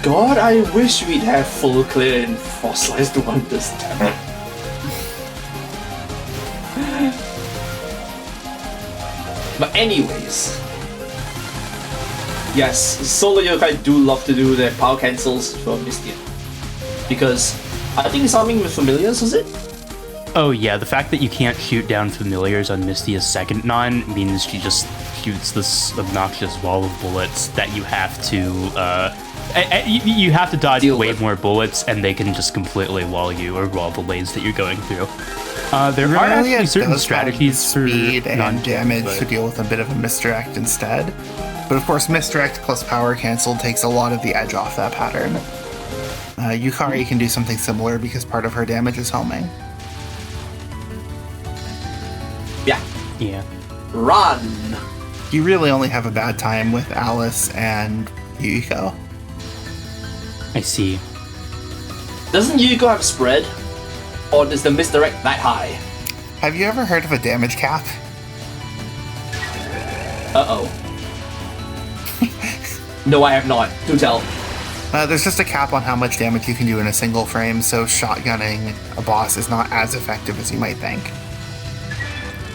God, I wish we'd have full clear in Fossilized One this time. But anyways, yes, solo yokai do love to do their power cancels for Mystia. Because I think it's something with familiars, is it? Oh yeah, the fact that you can't shoot down familiars on Mystia's second non means she just shoots this obnoxious wall of bullets that you have to you have to dodge way more bullets, and they can just completely wall you or wall the lanes that you're going through. There are actually certain strategies for speed and damage but... to deal with a bit of a misdirect instead. But of course, misdirect plus power cancel takes a lot of the edge off that pattern. Yukari can do something similar because part of her damage is homing. Yeah. Run! You really only have a bad time with Alice and Yuiko. I see. Doesn't Yuiko have spread? Or does the misdirect that high? Have you ever heard of a damage cap? Uh-oh. No, I have not. Do tell. There's just a cap on how much damage you can do in a single frame, so shotgunning a boss is not as effective as you might think.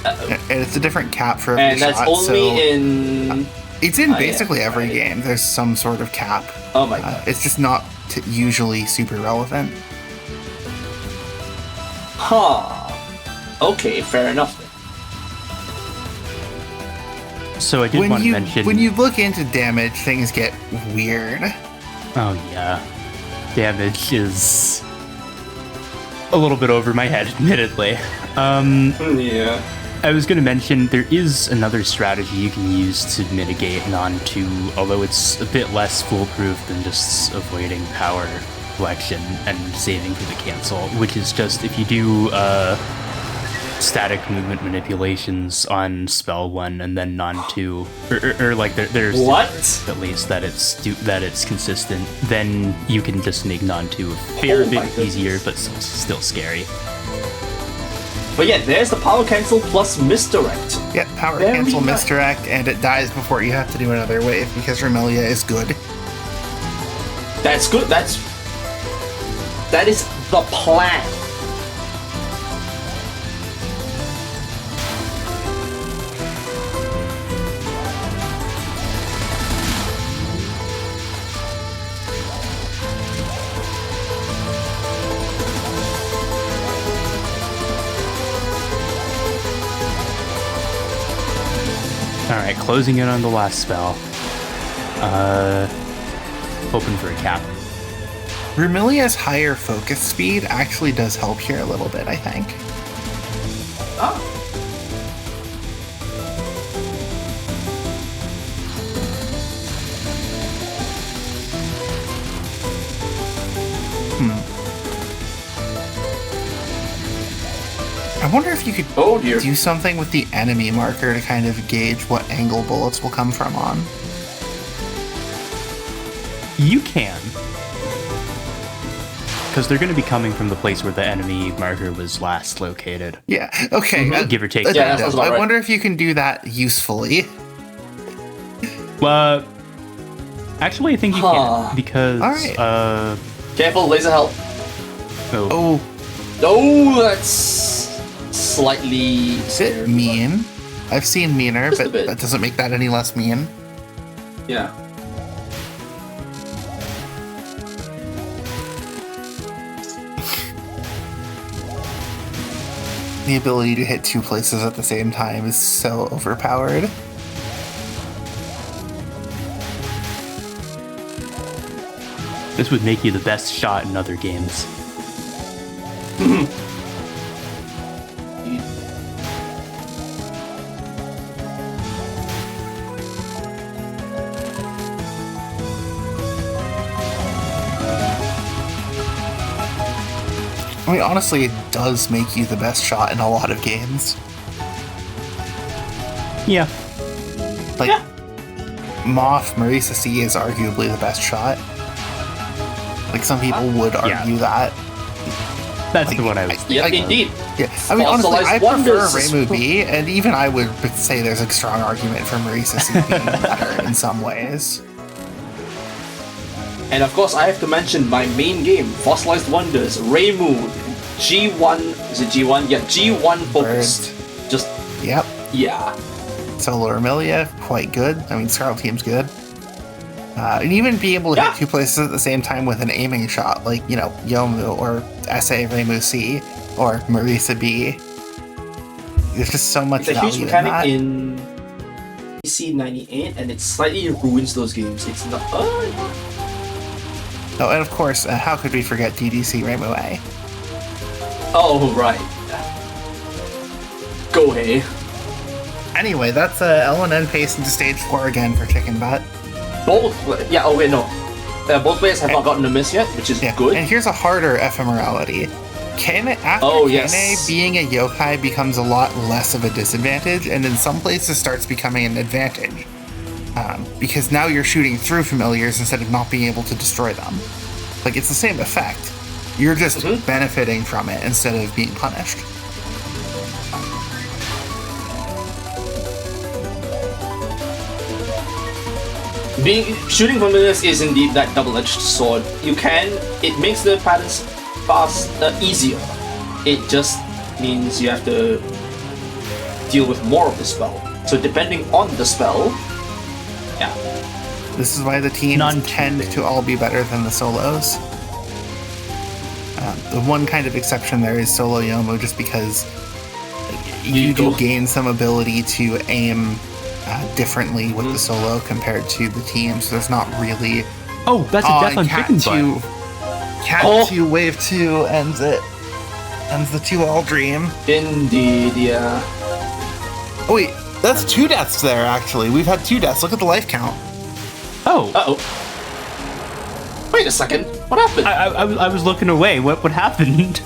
Uh-oh. And it's a different cap for every and that's shot, only in... It's in basically every game. There's some sort of cap. Oh my god. It's just not usually super relevant. Huh. Okay, fair enough then. So I did want to mention... When you look into damage, things get weird. Oh yeah. Damage is a little bit over my head, admittedly. Yeah. I was going to mention there is another strategy you can use to mitigate non-2, although it's a bit less foolproof than just avoiding power collection and saving for the cancel, which is just if you do static movement manipulations on spell 1 and then non-2, or like there's what? At least that it's consistent, then you can just make non-2 a fair bit easier, but still scary. But yeah, there's the power cancel plus misdirect. Yeah, power cancel, misdirect, and it dies before you have to do another wave because Remelia is good. That's good. That is the plan. Alright, closing in on the last spell. Hoping for a cap. Remelia's higher focus speed actually does help here a little bit, I think. Oh. I wonder if you could dear. do something with the enemy marker to kind of gauge what angle bullets will come from on. You can. Because they're going to be coming from the place where the enemy marker was last located. Yeah, okay. Give or take. Yeah, that I wonder if you can do that usefully. Well, actually, I think you can. Because, Alright. Careful, laser help. Oh. Oh, that's slightly bit mean. I've seen meaner, Just a but bit. that doesn't make that any less mean. Yeah. The ability to hit two places at the same time is so overpowered. This would make you the best shot in other games. I mean, honestly, it does make you the best shot in a lot of games. Yeah. Like, Moth Marisa C is arguably the best shot. Like, some people would argue that. That's the one I was thinking. Yeah, indeed. Yeah, I mean, honestly, I prefer Wonders. Reimu B, and even I would say there's a strong argument for Marisa C being better in some ways. And of course, I have to mention my main game, Fossilized Wonders, Reimu, G1, is it G1? Yeah, G1 focused. Just, Yep. yeah. Solo Emilia, quite good. I mean, Scarlet Team's good. And even be able to hit two places at the same time with an aiming shot, like, you know, Yomu or SA Reimu C or Marisa B. There's just so much It's a huge value mechanic in in PC98, and it slightly ruins those games. It's not. Oh, and of course, how could we forget DDC Reimu A? Oh, right. Go ahead. Anyway, that's LNN pace into stage 4 again for Chicken Butt. Both. Yeah, oh wait, no. Both players have not gotten a miss yet, which is good. And here's a harder ephemerality. After Kane being a yokai becomes a lot less of a disadvantage, and in some places starts becoming an advantage. Because now you're shooting through familiars instead of not being able to destroy them. Like, it's the same effect. You're just benefiting from it instead of being punished. Shooting familiars is indeed that double-edged sword. It makes the patterns easier. It just means you have to deal with more of the spell. So depending on the spell, yeah. This is why the teams tend to all be better than the solos. The one kind of exception there is Solo Yomu, just because you do gain some ability to aim differently with the solo compared to the team, so there's not really. Oh, that's a death on Chicken Butt. Cat 2 Wave 2 ends it. Ends the 2-all dream. Indeed, yeah. Oh wait, that's 2 deaths there actually. We've had 2 deaths. Look at the life count. Oh. Uh-oh. Wait a second. What happened? I was looking away. What happened?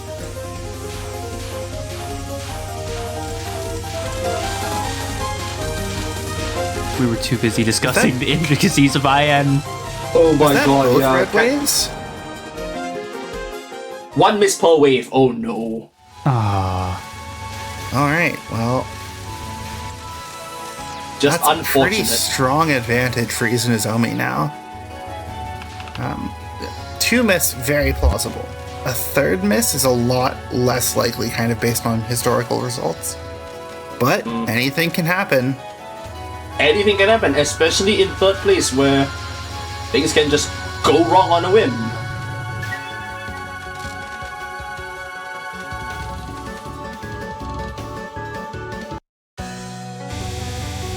We were too busy discussing the intricacies of IN. Oh my god, both yeah. red waves? One miss per wave. Oh no. Alright, well. Just that's unfortunate. A pretty strong advantage for IZNZI now. 2 miss, very plausible. A 3rd miss is a lot less likely, kind of based on historical results. But anything can happen. Anything can happen, especially in 3rd place where things can just go wrong on a whim.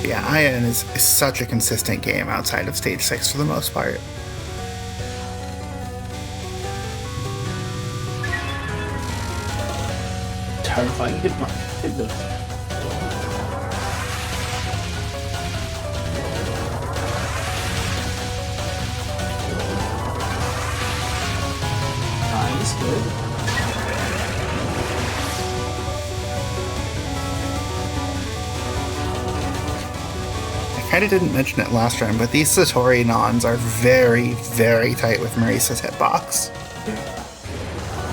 Yeah, IN is such a consistent game outside of stage 6 for the most part. Terrifying Hypno. Nice, good. I kind of didn't mention it last round, but these Satori Nons are very, very tight with Marisa's hitbox.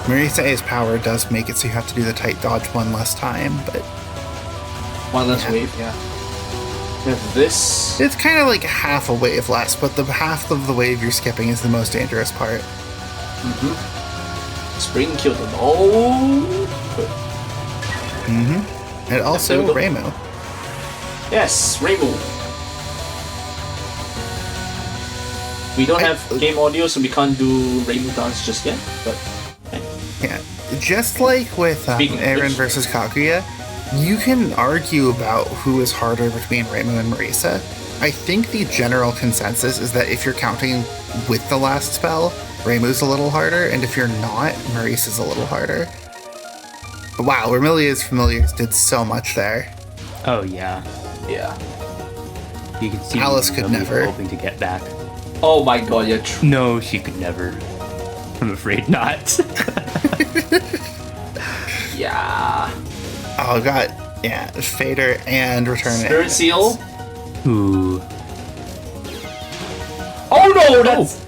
Marisa A's power does make it so you have to do the tight dodge one less time, but... One less wave, yeah. If this... It's kind of like half a wave less, but the half of the wave you're skipping is the most dangerous part. Spring killed them all. And also Reimu. Yes, Reimu. We don't have game audio, so we can't do Reimu dance just yet, but... Yeah, just like with Aaron versus Kaguya, you can argue about who is harder between Reimu and Marisa. I think the general consensus is that if you're counting with the last spell, Reimu's a little harder, and if you're not, Marisa's a little harder. But wow, Remilia's Familiars did so much there. Oh yeah. Yeah. You can see Alice could never. Hoping to get back. Oh my god, yeah. No, she could never. I'm afraid not. Yeah. Oh god, yeah, Fader and Return Spirit Seal. Ooh. Oh no, that's...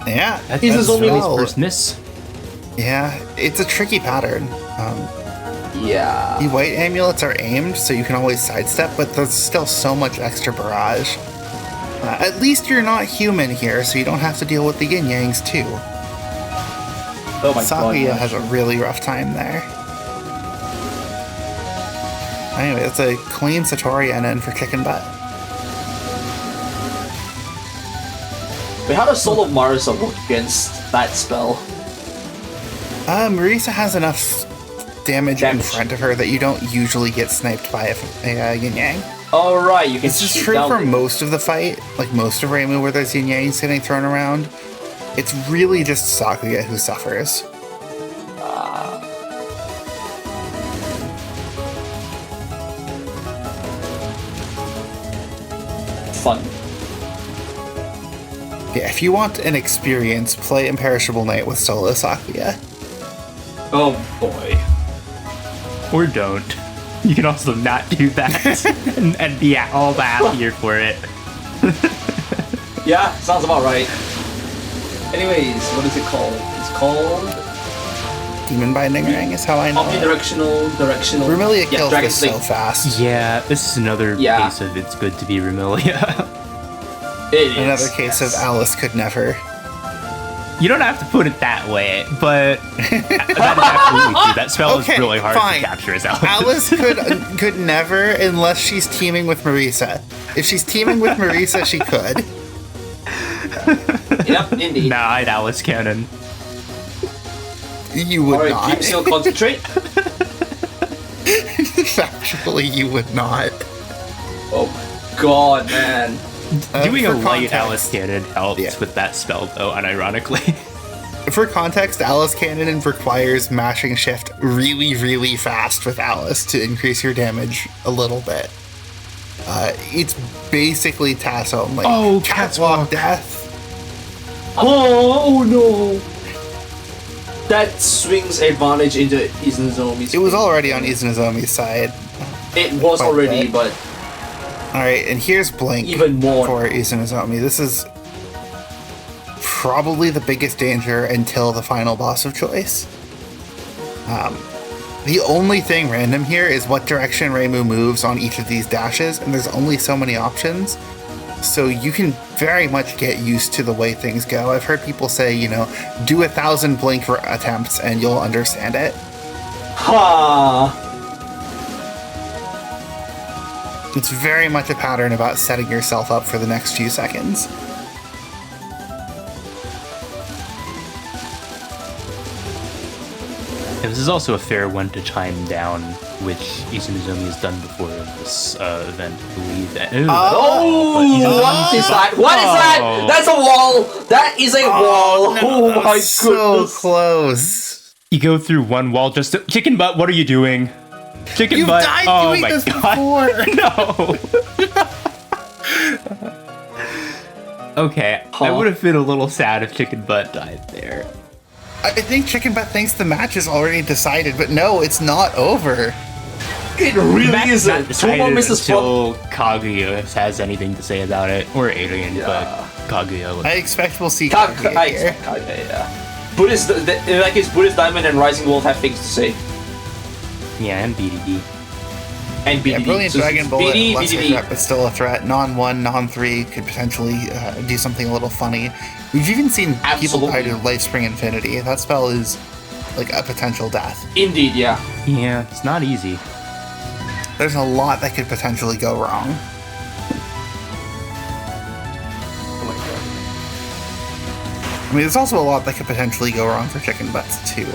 Yeah, That's only his first miss. Yeah, it's a tricky pattern. Yeah. The white amulets are aimed, so you can always sidestep, but there's still so much extra barrage. At least you're not human here, so you don't have to deal with the yin-yangs too. Oh my Sakuya god. has a really rough time there. Anyway, it's a clean Satori NN for Chicken Butt. Wait, how does Soul of Marisa work against that spell? Marisa has enough damage in front of her that you don't usually get sniped by a Yin Yang. Alright, you can This is shoot true down for the- most of the fight, like most of Reimu where there's Yin Yangs getting thrown around. It's really just Sakuya who suffers. Fun. Yeah, if you want an experience, play Imperishable Night with solo Sakuya. Oh boy. Or don't. You can also not do that and be all the happier for it. Yeah, sounds about right. Anyways, what is it called? It's called Demon Binding Ring is how I know it. Omnidirectional, directional. Rumelia kills Dragon this so Slate. fast. Yeah, this is another case of it's good to be Rumelia. It is. Another case of Alice could never. You don't have to put it that way, but that is absolutely true. That spell is really hard fine. to capture as Alice. Alice could never unless she's teaming with Marisa. If she's teaming with Marisa, she could. Yep, indeed. Nah, I'd Alice Cannon. You would Alright, not. keep still, concentrate. Factually, you would not. Oh my god, man. Doing a for light context- Alice Cannon helps with that spell, though, unironically. For context, Alice Cannon requires mashing shift really, really fast with Alice to increase your damage a little bit. It's basically TAS only. Oh, Catwalk Death. Oh no. That swings advantage into IZNZI's. It was already on IZNZI's side. It was quite already, bad. but Alright, and here's Blink even more. for IZNZI. This is probably the biggest danger until the final boss of choice. The only thing random here is what direction Reimu moves on each of these dashes, and there's only so many options. So you can very much get used to the way things go. I've heard people say, you know, do 1,000 Blink attempts and you'll understand it. Ha! It's very much a pattern about setting yourself up for the next few seconds. And this is also a fair one to chime down, which IZNZI has done before in this event, I believe. Oh, what is that? What is that? That's a wall! That is a wall! no, Oh that my was so goodness. close. You go through one wall just to... Chicken Butt, what are you doing? Chicken You've Butt, died oh doing my this god. before. No! Okay, I would have been a little sad if Chicken Butt died there. I think Chicken Butt thinks the match is already decided, but no, it's not over. It really That's isn't. not Two decided more misses until Kaguya has anything to say about it, or Alien, but Kaguya. I expect we'll see Kaguya here. Yeah. Buddhist, in that case, Buddhist Diamond and Rising Wolf have things to say. Yeah, and BDD. And BDD. Yeah, Brilliant So Dragon Bullet, BDD, lesser BDD. threat, but still a threat. Non-1, non-3 could potentially do something a little funny. We've even seen people die to Lifespring Infinity. That spell is like a potential death. Indeed, yeah. Yeah, it's not easy. There's a lot that could potentially go wrong. Oh my god. I mean, there's also a lot that could potentially go wrong for Chicken Butts, too.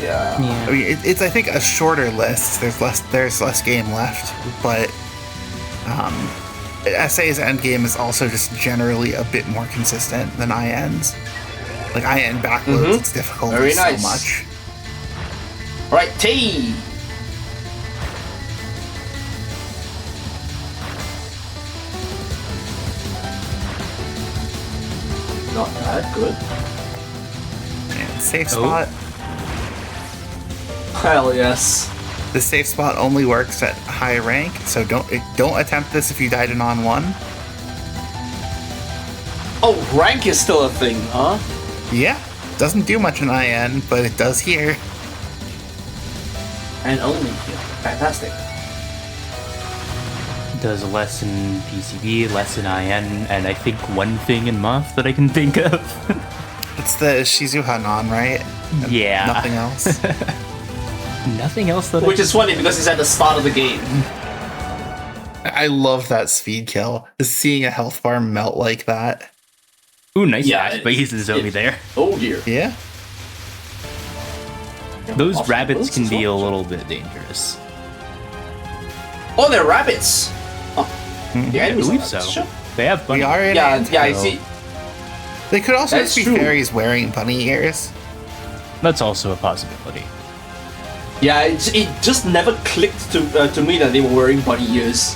Yeah. I mean, it's I think a shorter list. There's less game left, but SA's endgame is also just generally a bit more consistent than IN's. Like IN backloads, it's difficult Very so nice. much. Right, T. Not that good. And safe spot. Hell yes. The safe spot only works at high rank, so don't attempt this if you died in on 1. Oh, rank is still a thing, huh? Yeah, doesn't do much in IN, but it does here. And only here. Fantastic. Does less in PCB, less in IN, and I think one thing in Moth that I can think of. It's the Shizuha non, right? And Yeah. Nothing else. Nothing else that Which is funny because it's at the start of the game. I love that speed kill. Just seeing a health bar melt like that. Ooh, nice Yeah, dash, but he's Zoe there. Oh dear. Yeah. Those Awesome. rabbits can As be a well. little bit dangerous. Oh, they're rabbits. Oh, the I enemies are believe so. rabbits. Sure. They have bunny. We are in Yeah, Anto. yeah, I see. They could also That's just be true. fairies wearing bunny ears. That's also a possibility. Yeah, it just never clicked to me that they were wearing bunny ears.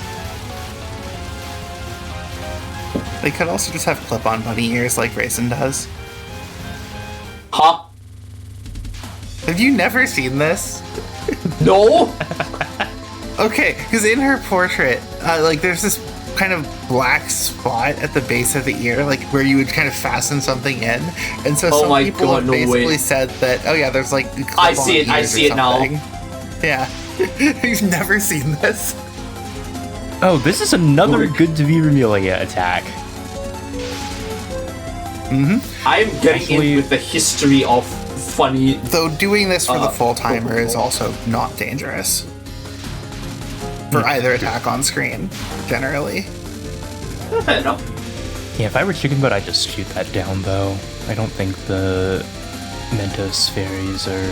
They could also just have clip-on bunny ears like Raisin does. Huh? Have you never seen this? No? Okay, because in her portrait, like there's this kind of black spot at the base of the ear, like where you would kind of fasten something in, and so Oh some my people God, have no basically way. said that, oh yeah, there's like I see it, I clip-on see ears or it now. something. Yeah, you've never seen this. Oh, this is another good to be Remelia attack. I'm getting Actually- in with the history of funny. Though doing this for the full timer is cool. also not dangerous for either attack on screen, generally. Fair enough. Yeah, if I were Chicken Butt, I'd just shoot that down, though. I don't think the Mentos fairies are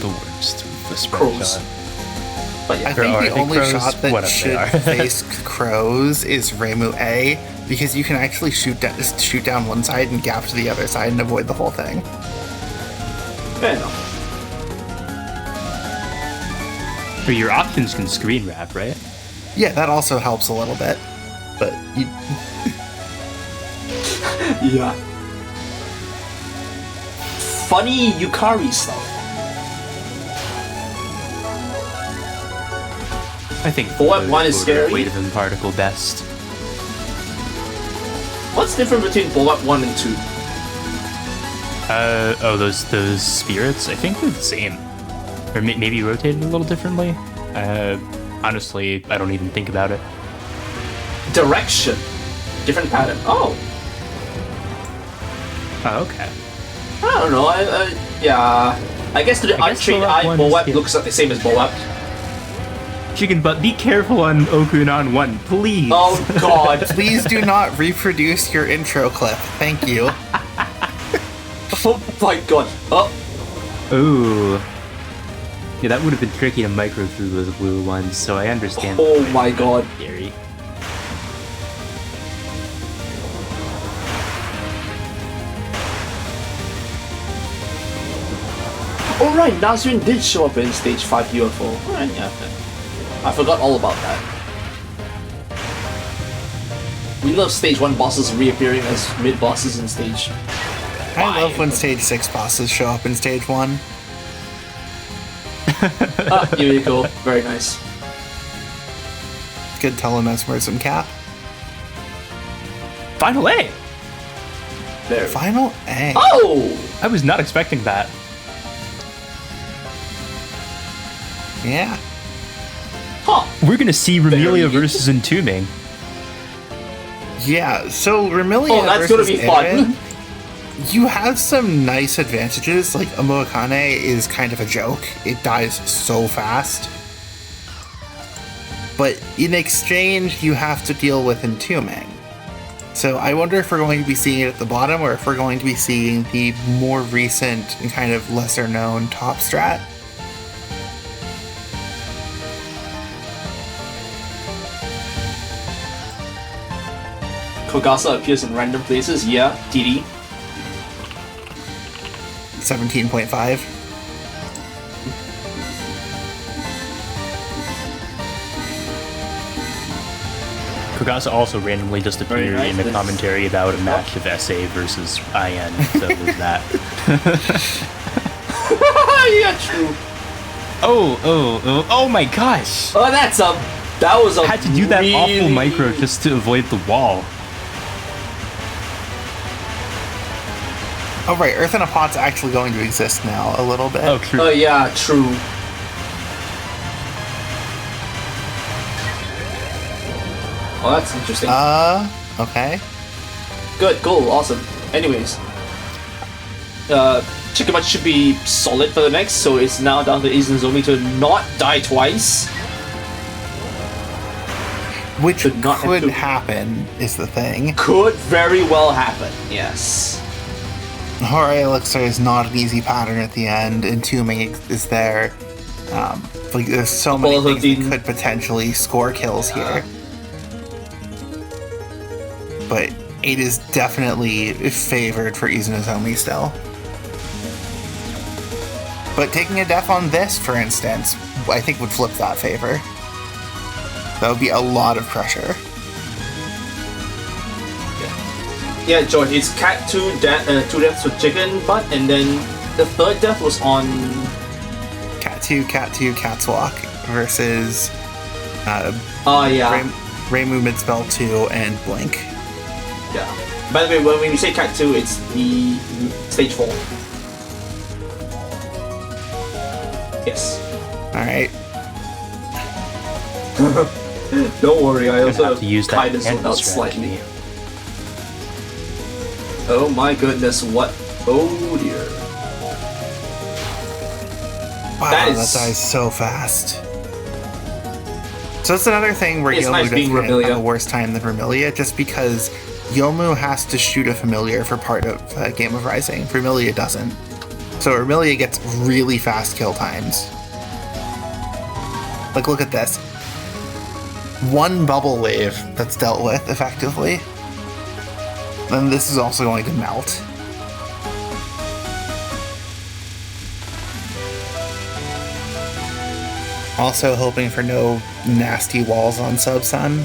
the worst with the spread Crows. shot. But yeah. I think Are the they only crows? shot that Whatever they should are. face crows is Reimu A, because you can actually shoot down one side and gap to the other side and avoid the whole thing. Fair enough. Or your options can screen wrap, right? Yeah, that also helps a little bit, but you, Yeah. Funny Yukari stuff. I think Bullet one is scary. Weight of particle best. What's different between Bullet 1 and 2? Oh, those spirits. I think they're the same, or maybe rotated a little differently. Honestly, I don't even think about it. Direction. Different pattern. Oh. Oh, okay. I don't know. Yeah. I guess to the I guess untrained Bullet eye, one Bullet is- looks like the same as Bullet. Chicken Butt, be careful on Okunan 1, please. Oh god. please do not reproduce your intro clip. Thank you. Oh my god. Oh. Ooh. Yeah, that would have been tricky to micro through those blue ones, so I understand. Oh why my it's god. Scary. Alright, Nazrin did show up in stage 5 UFO. Alright, yeah. I forgot all about that. We love stage 1 bosses reappearing as mid bosses in stage. I love when stage 6 bosses show up in stage 1. Ah, here you go. Very nice. Good telemesmerism cap. Final A! There. Final A. Oh! I was not expecting that. Yeah. Huh. We're gonna see Remelia Very- versus Entombing. Yeah, so Remelia Oh, that's gonna versus be fun. Eren, you have some nice advantages. Like, Amoakane is kind of a joke. It dies so fast. But in exchange, you have to deal with Entombing. So I wonder if we're going to be seeing it at the bottom, or if we're going to be seeing the more recent and kind of lesser known top strat. Kogasa appears in random places. Yeah, TD. 17.5. Kogasa also randomly just Very appeared nice. in a This- commentary about a match of SA versus IN, so there's that. Yeah, true. Oh my gosh! Oh, that was a I had to do that awful really- micro just to avoid the wall. Oh right, Earth in a Pot's actually going to exist now a little bit. Oh, true. Oh yeah, true. Well, that's interesting. Okay. Good, cool, awesome. Anyways, Chicken Butt should be solid for the next, so it's now down to IZNZI to not die twice. Which Should not have could to- happen, is the thing. Could very well happen, yes. Hourai Elixir is not an easy pattern at the end. Entombing is there. Like, there's so many Apollo things that 13. could potentially score kills here. But it is definitely favored for IZNZI still. But taking a death on this, for instance, I think would flip that favor. That would be a lot of pressure. Yeah, George, it's Cat 2 deaths with Chicken Butt, and then the third death was on... Cat 2, Cat's Walk versus Oh, yeah. Ray Movement Spell 2 and Blink. Yeah. By the way, when we say Cat 2, it's the stage 4. Yes. Alright. Don't worry, I also have to use that kind of zoned handle out strategy. slightly. Oh my goodness, what? Oh dear. Wow, That that is- dies so fast. So that's another thing where It's Yomu nice being doesn't have Vermilia. a worse time than Vermilia, just because Yomu has to shoot a familiar for part of Game of Rising. Vermilia doesn't. So Vermilia gets really fast kill times. Like, look at this. One bubble wave that's dealt with effectively. Then this is also going to melt. Also hoping for no nasty walls on Sub-Sun.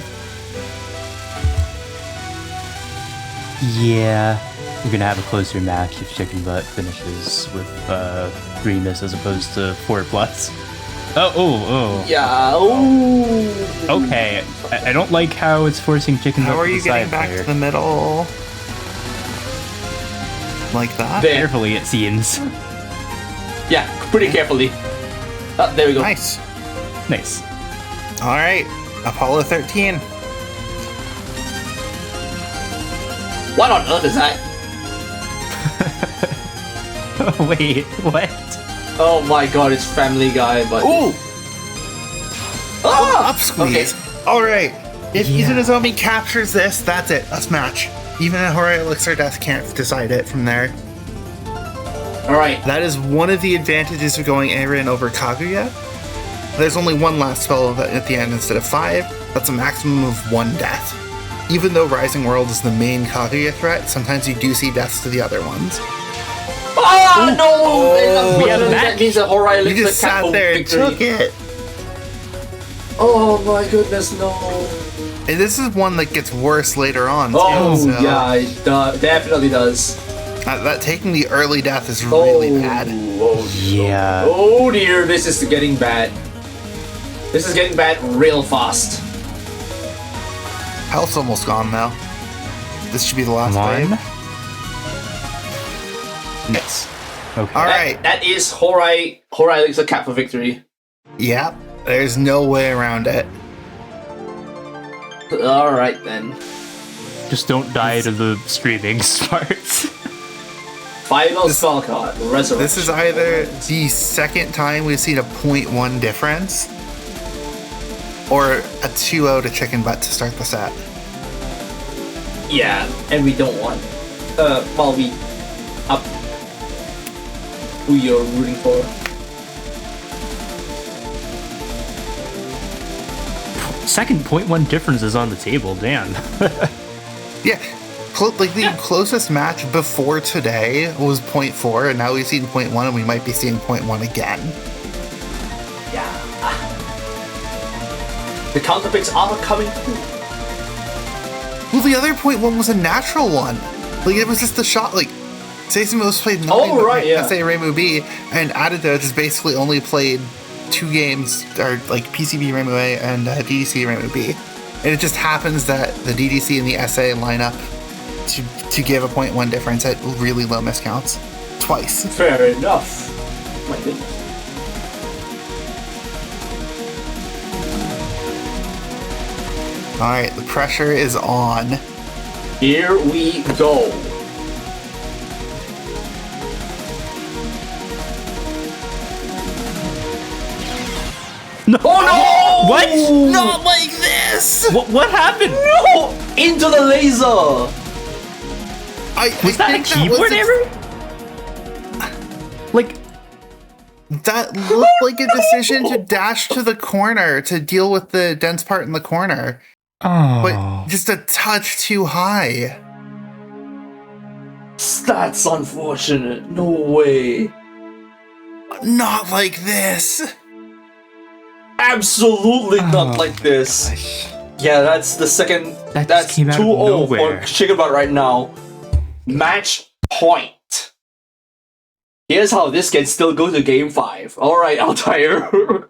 Yeah, you're gonna have a closer match if Chicken Butt finishes with 3 miss as opposed to 4+. Oh. Yeah, oh. Okay, I don't like how it's forcing Chicken Butt How are to you the getting side back player. to the middle? Like that? There. Carefully, it seems. Yeah, pretty carefully. Oh, there we go. Nice. Nice. Alright, Apollo 13. What on earth is that? Wait, what? Oh my god, it's Family Guy, but... Ooh! Ah! Up squeeze. Alright, if Yeah. IZNZI captures this, that's it. Let's match. Even a Hourai Elixir Death can't decide it from there. Alright. That is one of the advantages of going Aaron over Kaguya. There's only one last spell at the end instead of 5. That's a maximum of 1 death. Even though Rising World is the main Kaguya threat, sometimes you do see deaths to the other ones. Ah, no! We have a Unfortunately, match. that means that Hourai You lifts just the cap sat for there and victory. took it. Oh my goodness, no. And this is one that gets worse later on, too. Oh, so yeah, it definitely does. that taking the early death is really Oh, bad. oh, Yeah. oh dear, this is getting bad. This is getting bad real fast. Health's almost gone, though. This should be the last Come on. wave. Nice. Okay. Alright, That is Hourai lifts the cap for victory. yep. There's no way around it. Alright then. Just don't die to the streaming smarts. Final spell card, Resurrection. This is either the second time we've seen a 0.1 difference, or a 2-0 to Chicken Butt to start the set. Yeah, and we don't want. Well, we up who you're rooting for. Second 0.1 difference is on the table, damn. Yeah, like the closest match before today was 0.4, and now we've seen 0.1, and we might be seeing 0.1 again. Yeah. The counterpicks are coming through. Well, the other 0.1 was a natural one. Like, it was just the shot, like, Seismos played nothing Oh, but right, yeah. SA Reimu B, and Adida just basically only played 2 games, or like PCB Reimu A and DDC Reimu B. And it just happens that the DDC and the SA line up to give a 0.1 difference at really low miscounts. Twice. Fair enough. My goodness. Alright, the pressure is on. Here we go. No. Oh no! What? Not like this! What happened? No! Into the laser! Was that a keyboard error? Like, that looked like a decision to dash to the corner to deal with the dense part in the corner. oh. But just a touch too high. That's unfortunate. No way. Not like this. Absolutely not Oh, like this. gosh. Yeah, that's the second. That just That's came out of 2-0 for nowhere. Chicken Butt right now. Match point. Here's how this can still go to game 5. Alright, Altair.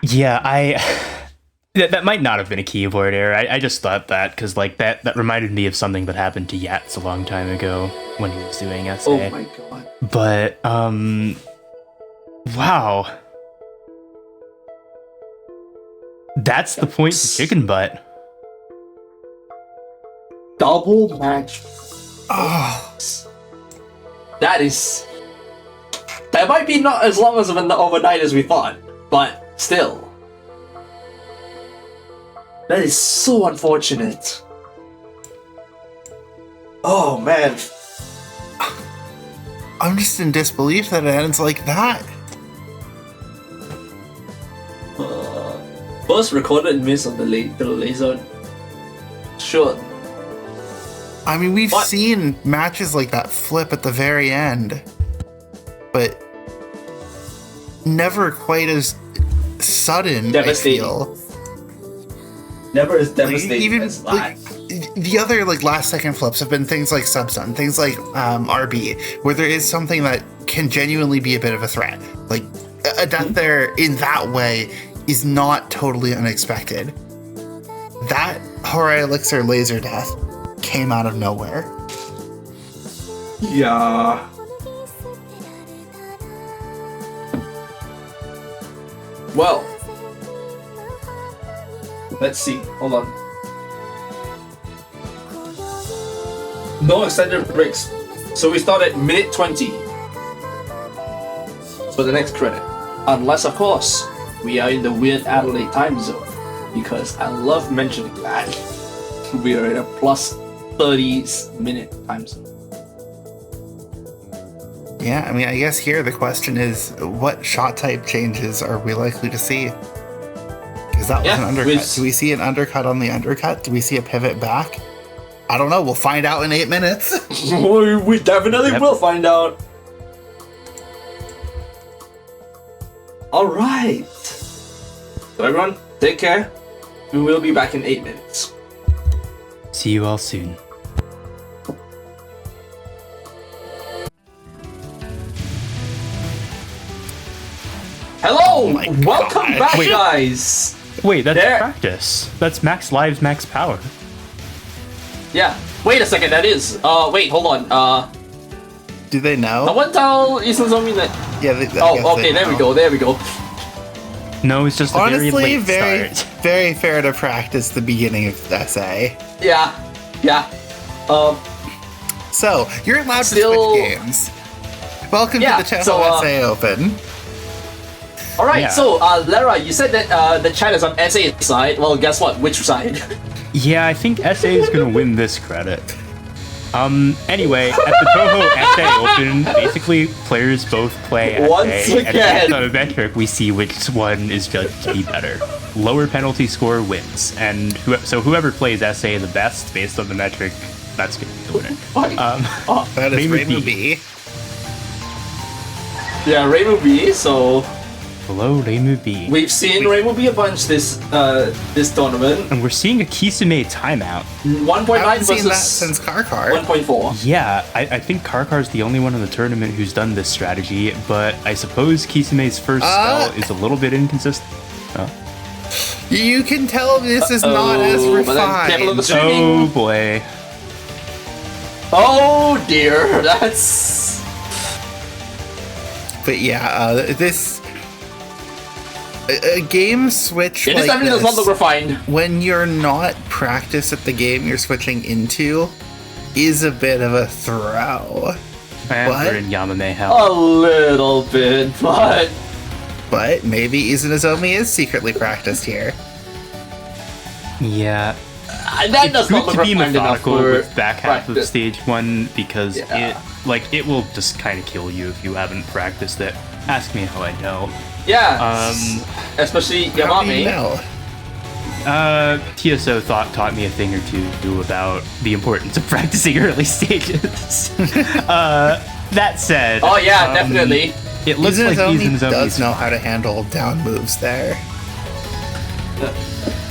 Yeah, that might not have been a keyboard error. I just thought that because like that reminded me of something that happened to Yats a long time ago when he was doing SA. Oh my god. But wow, that's the point to Chicken Butt. Double match. Oh, That might be not as long as overnight as we thought, but still. That is so unfortunate. Oh man. I'm just in disbelief that it ends like that. First recorded miss on the laser. Sure. I mean, we've What? seen matches like that flip at the very end, but never quite as sudden. Devastating. I feel. Never as Like, devastating even as like, that. the other like last second flips have been things like Subsun, things like RB, where there is something that can genuinely be a bit of a threat. Like a death there in that way is not totally unexpected. That Hourai Elixir laser death came out of nowhere. Yeah. Well. Let's see. Hold on. No extended breaks. So we start at minute 20 for the next credit. Unless, of course, we are in the weird Adelaide time zone. Because I love mentioning that. We are in a plus 30-minute time zone. Yeah, I mean, I guess here the question is, what shot type changes are we likely to see? Because that was Yeah, an undercut. with- Do we see an undercut on the undercut? Do we see a pivot back? I don't know. We'll find out in 8 minutes. We definitely Yep. will find out. Alright. So everyone, take care. We will be back in 8 minutes. See you all soon. Hello! my Welcome God. back, Wait. guys! Wait, that's There- practice. That's max lives, max power. Yeah. Wait a second, that is. Wait, hold on. Do they I know? want to tell IZNZI that. Yeah. I guess Oh, they okay, there we know. go, there we go. No, it's just a Honestly, very late very, start. very fair to practice the beginning of SA. Yeah. Yeah. So, you're allowed to Still- switch games. Welcome Yeah, to the Touhou so, SA Open. Alright, Yeah. so, Lara, you said that the chat is on SA side. Well, guess what? Which side? Yeah, I think SA is gonna win this credit. Anyway, at the Touhou SA Open, basically players both play SA, Once and again. based on a metric, we see which one is judged to be better. Lower penalty score wins, and whoever plays SA the best based on the metric, that's gonna be the winner. Oh, That is Raymond Raymond B. B. yeah, Raymond B, so Below Reimu B. we've seen Raymond B a bunch this tournament. And we're seeing a Kisame timeout. 1.9 I haven't seen that versus since Karkar. 1.4. Yeah, I think Karkar's the only one in the tournament who's done this strategy, but I suppose Kisame's first spell is a little bit inconsistent. Oh, You can tell this is not as but then careful of the refined. stream. oh boy. Oh dear, that's But yeah, this a game switch it. like This definitely does not this, look refined. when you're not practiced at the game you're switching into, is a bit of a throw. And What? we're in Yamame hell. A little bit, but But maybe IZNZI is secretly practiced here. Yeah. That does It's not good look to be refined enough methodical for with back half of practice. stage 1 because Yeah. it will just kind of kill you if you haven't practiced it. Ask me how I know. Yeah. Especially How do you Yamame. know? TSO taught me a thing or two about the importance of practicing early stages. That said, Oh yeah, definitely. it looks like IZNZI IZNZI does know how to handle down moves there.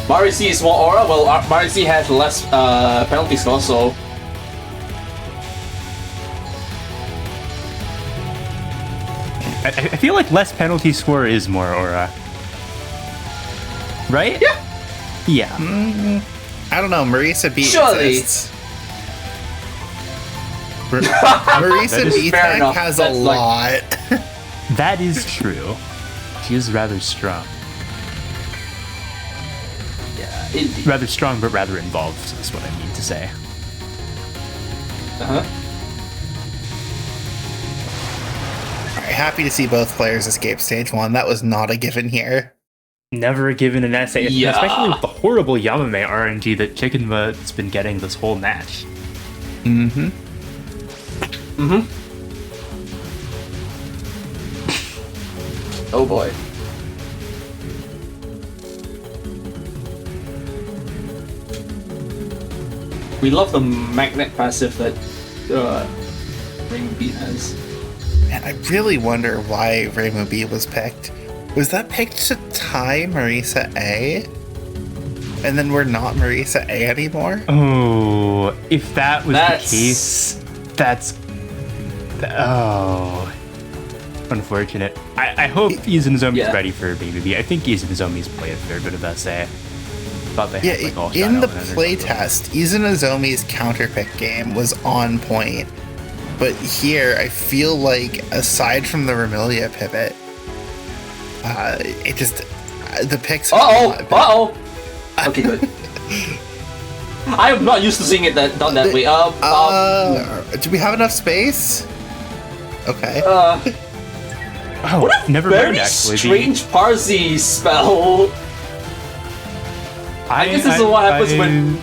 Marisi is more aura. Well, Marisi has less penalty score, so I feel like less penalty score is more aura. Right? yeah. Yeah. I don't know. Marisa B Surely. exists. Marisa That is B fair enough. has a That's like- lot. That is true. She is rather strong. Yeah, indeed. Rather strong, but rather involved, is what I mean to say. Uh-huh. Alright, happy to see both players escape stage 1. That was not a given here. Never given an essay, Yeah. especially with the horrible Yamame RNG that CHICKENBUTT's been getting this whole match. Mm-hmm. Mm-hmm. Oh boy. We love the magnet passive that Ring Beat has. And I really wonder why Reimu B was picked. Was that picked to tie Marisa A? And then we're not Marisa A anymore? Oh, if that was That's- the case, that's... Oh... Unfortunate. I hope IZNZI Yeah. is ready for Baby B. I think IZNZI's played a fair bit of SA. Thought they had, Yeah, like, all in the shot element or playtest, IZNZI's counterpick game was on point. But here, I feel like, aside from the Remilia pivot, it just... the picks... Uh-oh! Okay, good. I am not used to seeing it done that way. do we have enough space? Okay. Oh, never Very mind, actually. strange Parsi spell. I guess this is what happens when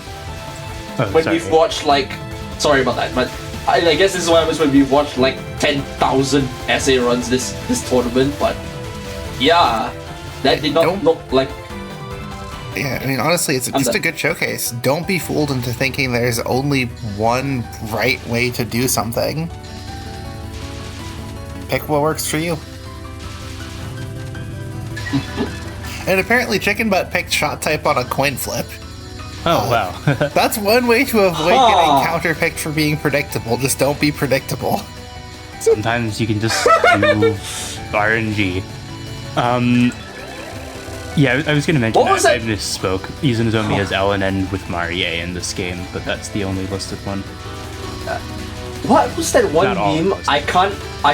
sorry. we've watched like. Sorry about that, but I guess this is what happens when we've watched like 10,000 essay runs this tournament. But yeah, that did not Don't- look like. Yeah, I mean, honestly, it's just a good showcase. Don't be fooled into thinking there's only one right way to do something. Pick what works for you. And apparently CHICKENBUTT picked shot type on a coin flip. Oh, wow. That's one way to avoid Huh. getting counterpicked for being predictable. Just don't be predictable. Sometimes you can just do RNG. Yeah, I was going to mention What was that. I that? misspoke. IZNZI has LNN with Marie in this game, but that's the only listed one. What was that one Not all meme? of us. I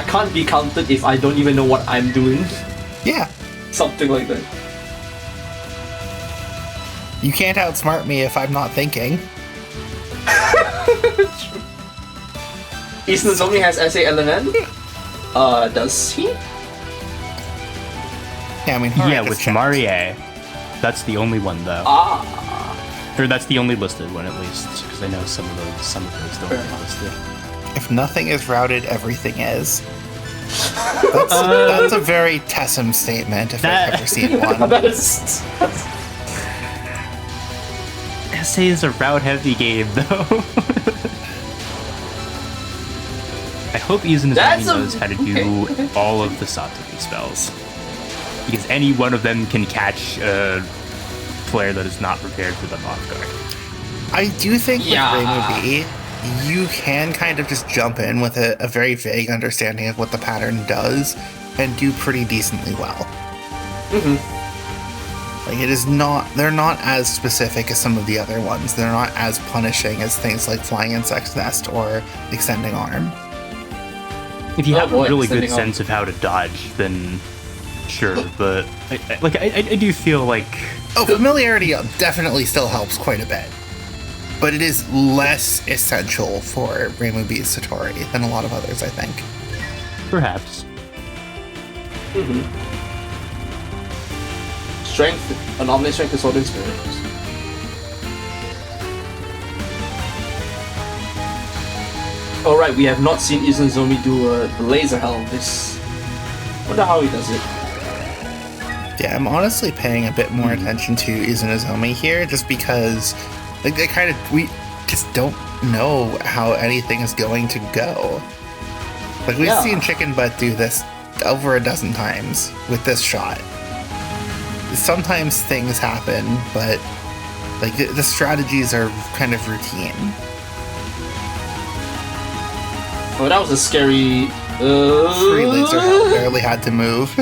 can't be counted if I don't even know what I'm doing. Yeah. Something like that. You can't outsmart me if I'm not thinking. IZNZI has SALNN? Does he? Yeah, I mean, Hourai Yeah, just with checked. Marie. That's the only one, though. Ah. Or that's the only listed one, at least, because I know some of those don't Fair get enough. listed. If nothing is routed, everything is. That's a very Tessum statement, if I've ever seen one. That's SA is a route-heavy game, though. I hope IZNZI That's a- knows how to do okay. all of the Satoru spells. Because any one of them can catch a player that is not prepared for them off guard. I do think with Yeah. Reimu B, you can kind of just jump in with a very vague understanding of what the pattern does and do pretty decently well. Like, it is not, they're not as specific as some of the other ones. They're not as punishing as things like Flying Insect's Nest or Extending Arm. If you Oh have boy, a really good sending off. sense of how to dodge, then sure. But I do feel like Oh, familiarity definitely still helps quite a bit. But it is less essential for Reimu B's Satori than a lot of others, I think. perhaps. Strength, anomaly strength, and sword and spirit. Alright, we have not seen IZNZI do a laser helm. Wonder how he does it. Yeah, I'm honestly paying a bit more attention to IZNZI here, just because like we just don't know how anything is going to go. Like we've seen Chicken Butt do this over a dozen times with this shot. Sometimes things happen, but like the strategies are kind of routine. Oh, that was a scary. Free laser helm barely had to move.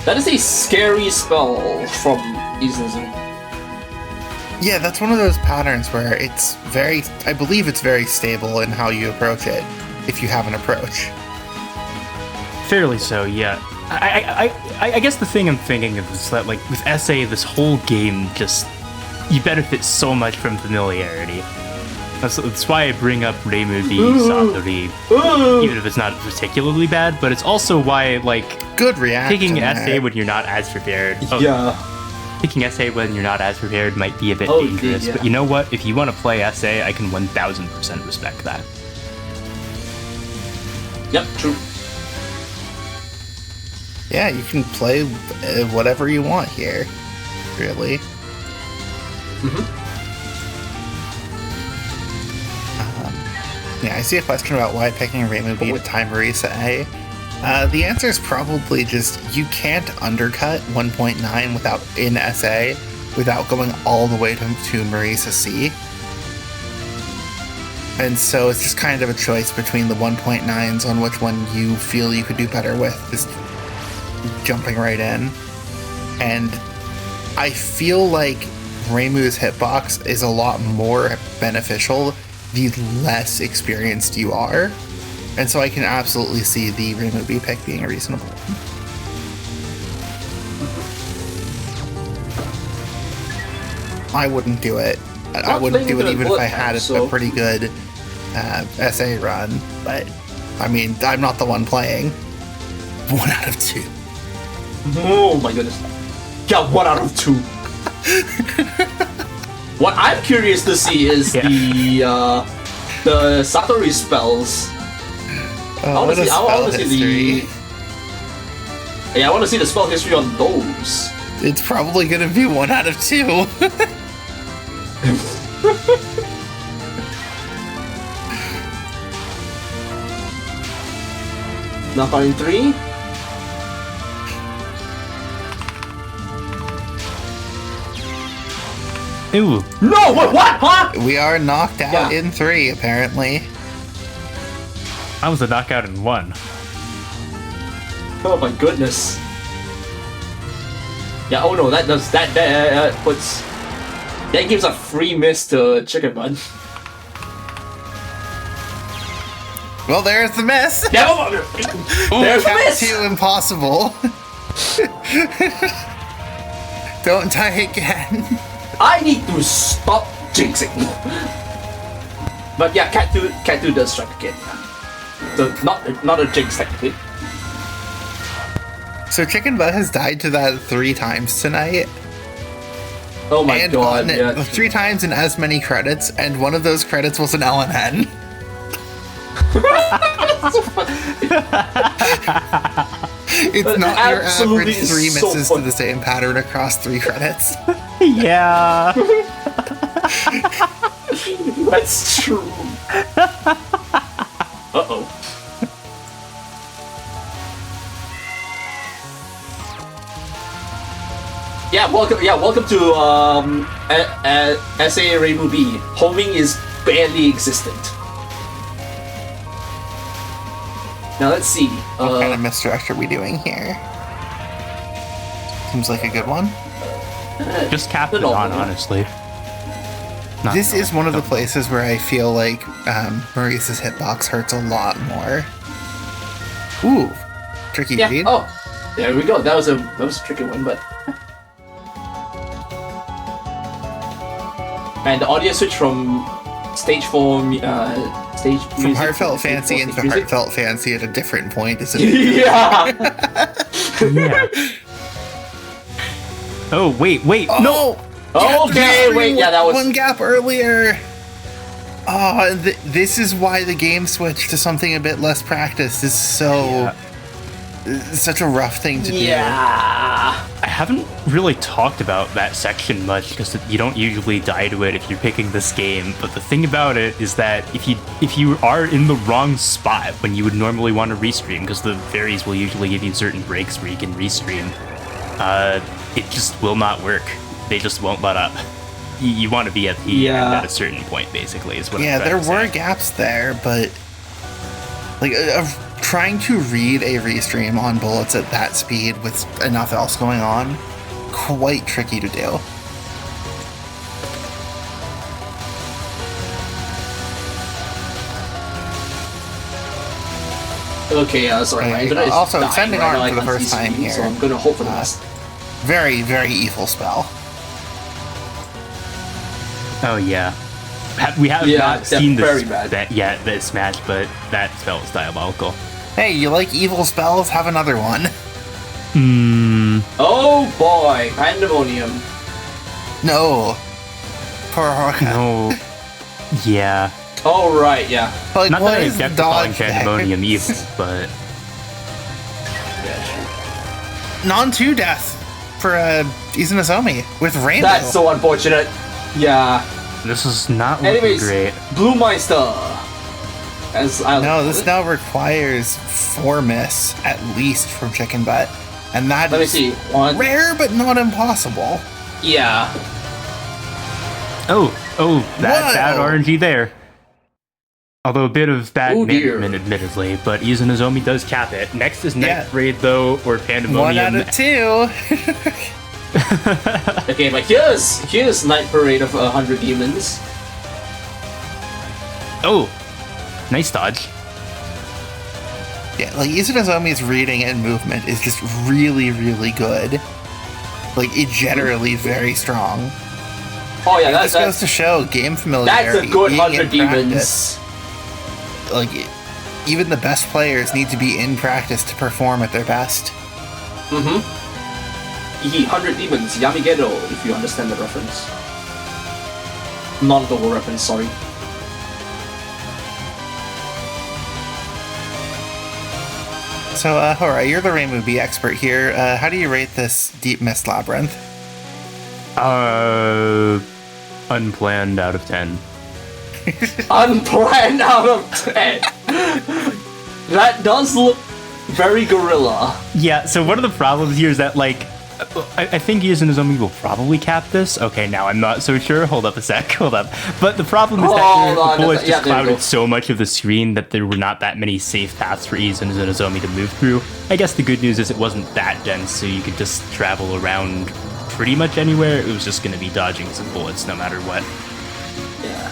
That is a scary spell from IZNZI. Yeah, that's one of those patterns where it's I believe it's very stable in how you approach it, if you have an approach. Fairly so, yeah. I guess the thing I'm thinking of is that, like, with SA, this whole game just, you benefit so much from familiarity. That's why I bring up Reimu B, Satori, even if it's not particularly bad, but it's also why, like, good reaction. Taking SA when you're not as prepared. Taking SA when you're not as prepared might be a bit dangerous, but you know what? If you want to play SA, I can 1000% respect that. Yep, true. Yeah, you can play whatever you want here, really. Yeah, I see a question about why picking Reimu B to time Marisa A. The answer is probably just you can't undercut 1.9 in SA without going all the way to Marisa C. And so it's just kind of a choice between the 1.9s on which one you feel you could do better with, just jumping right in. And I feel like Reimu's hitbox is a lot more beneficial the less experienced you are. And so I can absolutely see the Reimu B pick being reasonable. I wouldn't do it. I wouldn't do it even if I had a pretty good SA run. But, I mean, I'm not the one playing. 1 out of 2. Oh my goodness. Yeah, 1 out of 2. What I'm curious to see is the Satori spells. I want to see the spell history on those. It's probably gonna be 1 out of 2. Knock on 3. Ooh. No! What? Huh? We are knocked out in 3, apparently. I was a knockout in 1. Oh my goodness. Yeah, oh no, that gives a free miss to Chicken Butt. Well, there's the miss! Yeah, there's the miss! 2 impossible. Don't die again. I need to stop jinxing. But yeah, Cat 2 does strike again. So not a jinx technically. So Chicken Butt has died to that 3 times tonight. Oh my god! Yeah, 3 times in as many credits, and one of those credits was an LNN. It's not your average 3 misses to the same pattern across 3 credits. Yeah. That's true. Uh-oh. Welcome to SA Reimu B. Homing is barely existent. Now let's see. What kind of misdirect are we doing here? Seems like a good one. Just Captain on, honestly. This is one of the places where I feel like Maurice's hitbox hurts a lot more. Ooh, tricky read. Oh, there we go. That was a tricky one, but. And the audio switch from stage 4 stage from music, Heartfelt Fancy into Heartfelt Fancy at a different point, isn't it? Yeah. Yeah. Oh, wait, no! Oh, okay, wait, yeah, that was... one gap earlier. Oh, this is why the game switched to something a bit less practiced. This is so... such a rough thing to do. Yeah. I haven't really talked about that section much because you don't usually die to it if you're picking this game. But the thing about it is that if you are in the wrong spot when you would normally want to restream, because the fairies will usually give you certain breaks where you can restream, it just will not work. They just won't let up. You want to be at the end at a certain point, basically, is what I'm trying to say. There were gaps there, but like trying to read a restream on bullets at that speed with enough else going on, quite tricky to do. Okay, sorry. Okay, also, sending arm for the first time here. So I'm gonna hope for the best. Very, very evil spell. Oh yeah, we have not seen this yet. This match, but that spell is diabolical. Hey, you like evil spells? Have another one. Oh boy, Pandemonium. No. Poor Hourai. No. Yeah. Oh right, yeah. Like, not that I object to calling there? Pandemonium evil, but non-2 death for IZNZI with Rainbow. That's so unfortunate. Yeah. This is not looking great. Blue Meister. No, this now requires 4 miss at least from Chicken Butt, and that Let me see. One. Rare but not impossible. Yeah. Oh, bad RNG there. Although a bit of bad management, admittedly, but IZNZI does cap it. Next is Night Raid, though, or Pandemonium. 1 out of 2. Okay, but here's Night Parade of 100 Demons. Oh, nice dodge. Yeah, like IZNZI's reading and movement is just really, really good. Like, it generally very strong. Oh yeah, that goes to show game familiarity. That's a good 100 Demons. Like, even the best players need to be in practice to perform at their best. 100 Demons, Yamigedo, if you understand the reference. Non-double reference, sorry. So, Hourai, you're the Rainbow Bee expert here. How do you rate this Deep Mist Labyrinth? Unplanned out of 10. Unplanned out of 10! That does look very gorilla. Yeah, so one of the problems here is that, like, I think IZNZI will probably cap this. Okay, now I'm not so sure. Hold up a sec. Hold up. But the problem is that the bullets just clouded so much of the screen that there were not that many safe paths for IZNZI to move through. I guess the good news is it wasn't that dense, so you could just travel around pretty much anywhere. It was just going to be dodging some bullets no matter what. Yeah.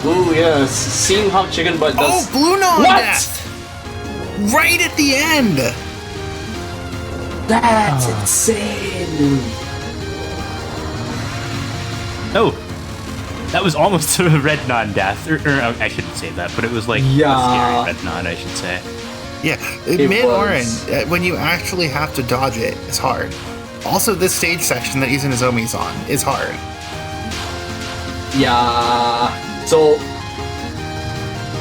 Ooh, yes. Seeing how Chicken Butt does... Oh, Blue Non-Death! Right at the end! That's insane! Oh! That was almost a red non-death. Or I shouldn't say that, but it was like a scary red non, I should say. Yeah, mid-orange, when you actually have to dodge it, is hard. Also, this stage section that IZNZI's on is hard. Yeah, so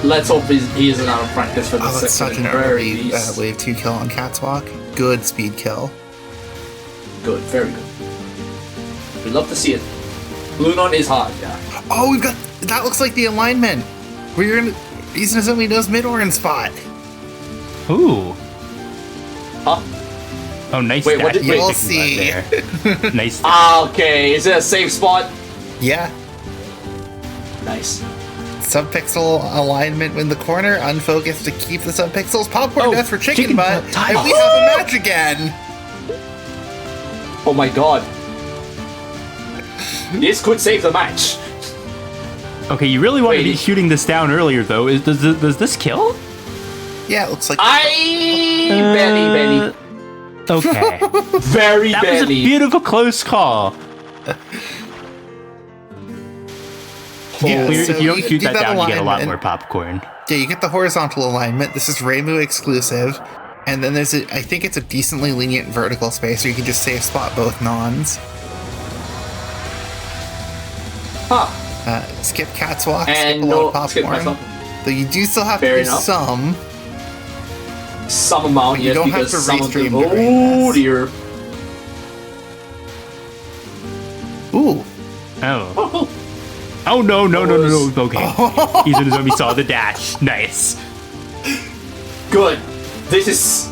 let's hope he isn't out of practice for this section. Such an early wave 2 kill on Catswalk. Good speed kill. Good, very good. We love to see it. Blue Non is hard, yeah. Oh, we've got... That looks like the alignment. We're gonna... IZNZI knows mid-orange spot. Ooh. Huh? Oh, nice. Wait, what did we see? There. Nice. Okay, is it a safe spot? Yeah. Nice. Subpixel alignment in the corner, unfocused to keep the subpixels. Popcorn death for Chicken Butt, and we have a match again. Oh my god. This could save the match. Okay, you really wanted to be shooting this down earlier, though. Does this kill? Yeah, it looks like... Barely. Okay. Very that barely. Was a beautiful close call. Yeah, so if you don't shoot that down, you get a lot alignment. More popcorn. Yeah, you get the horizontal alignment. This is Reimu exclusive. And then there's I think it's a decently lenient vertical space where you can just save spot both nons. Skip Cat's Walk, And skip a lot of skip popcorn. myself. Though you do still have Fair to do enough. some. Amount, You yes, don't have because to some of them. restream during Oh this. dear. Ooh. Oh. Oh no. Okay. IZNZI saw the dash. Nice. Good. This is.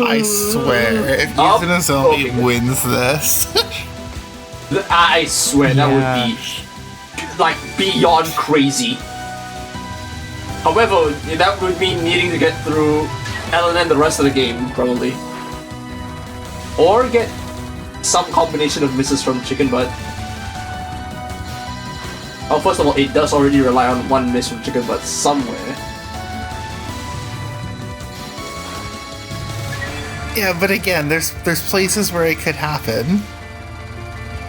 I swear, if Up, IZNZI okay. wins this, I swear that would be like beyond crazy. However, that would mean needing to get through IHNN the rest of the game, probably. Or get some combination of misses from Chicken Butt. Oh, first of all, it does already rely on one miss from Chicken Butt somewhere. yeah. But again, there's places where it could happen.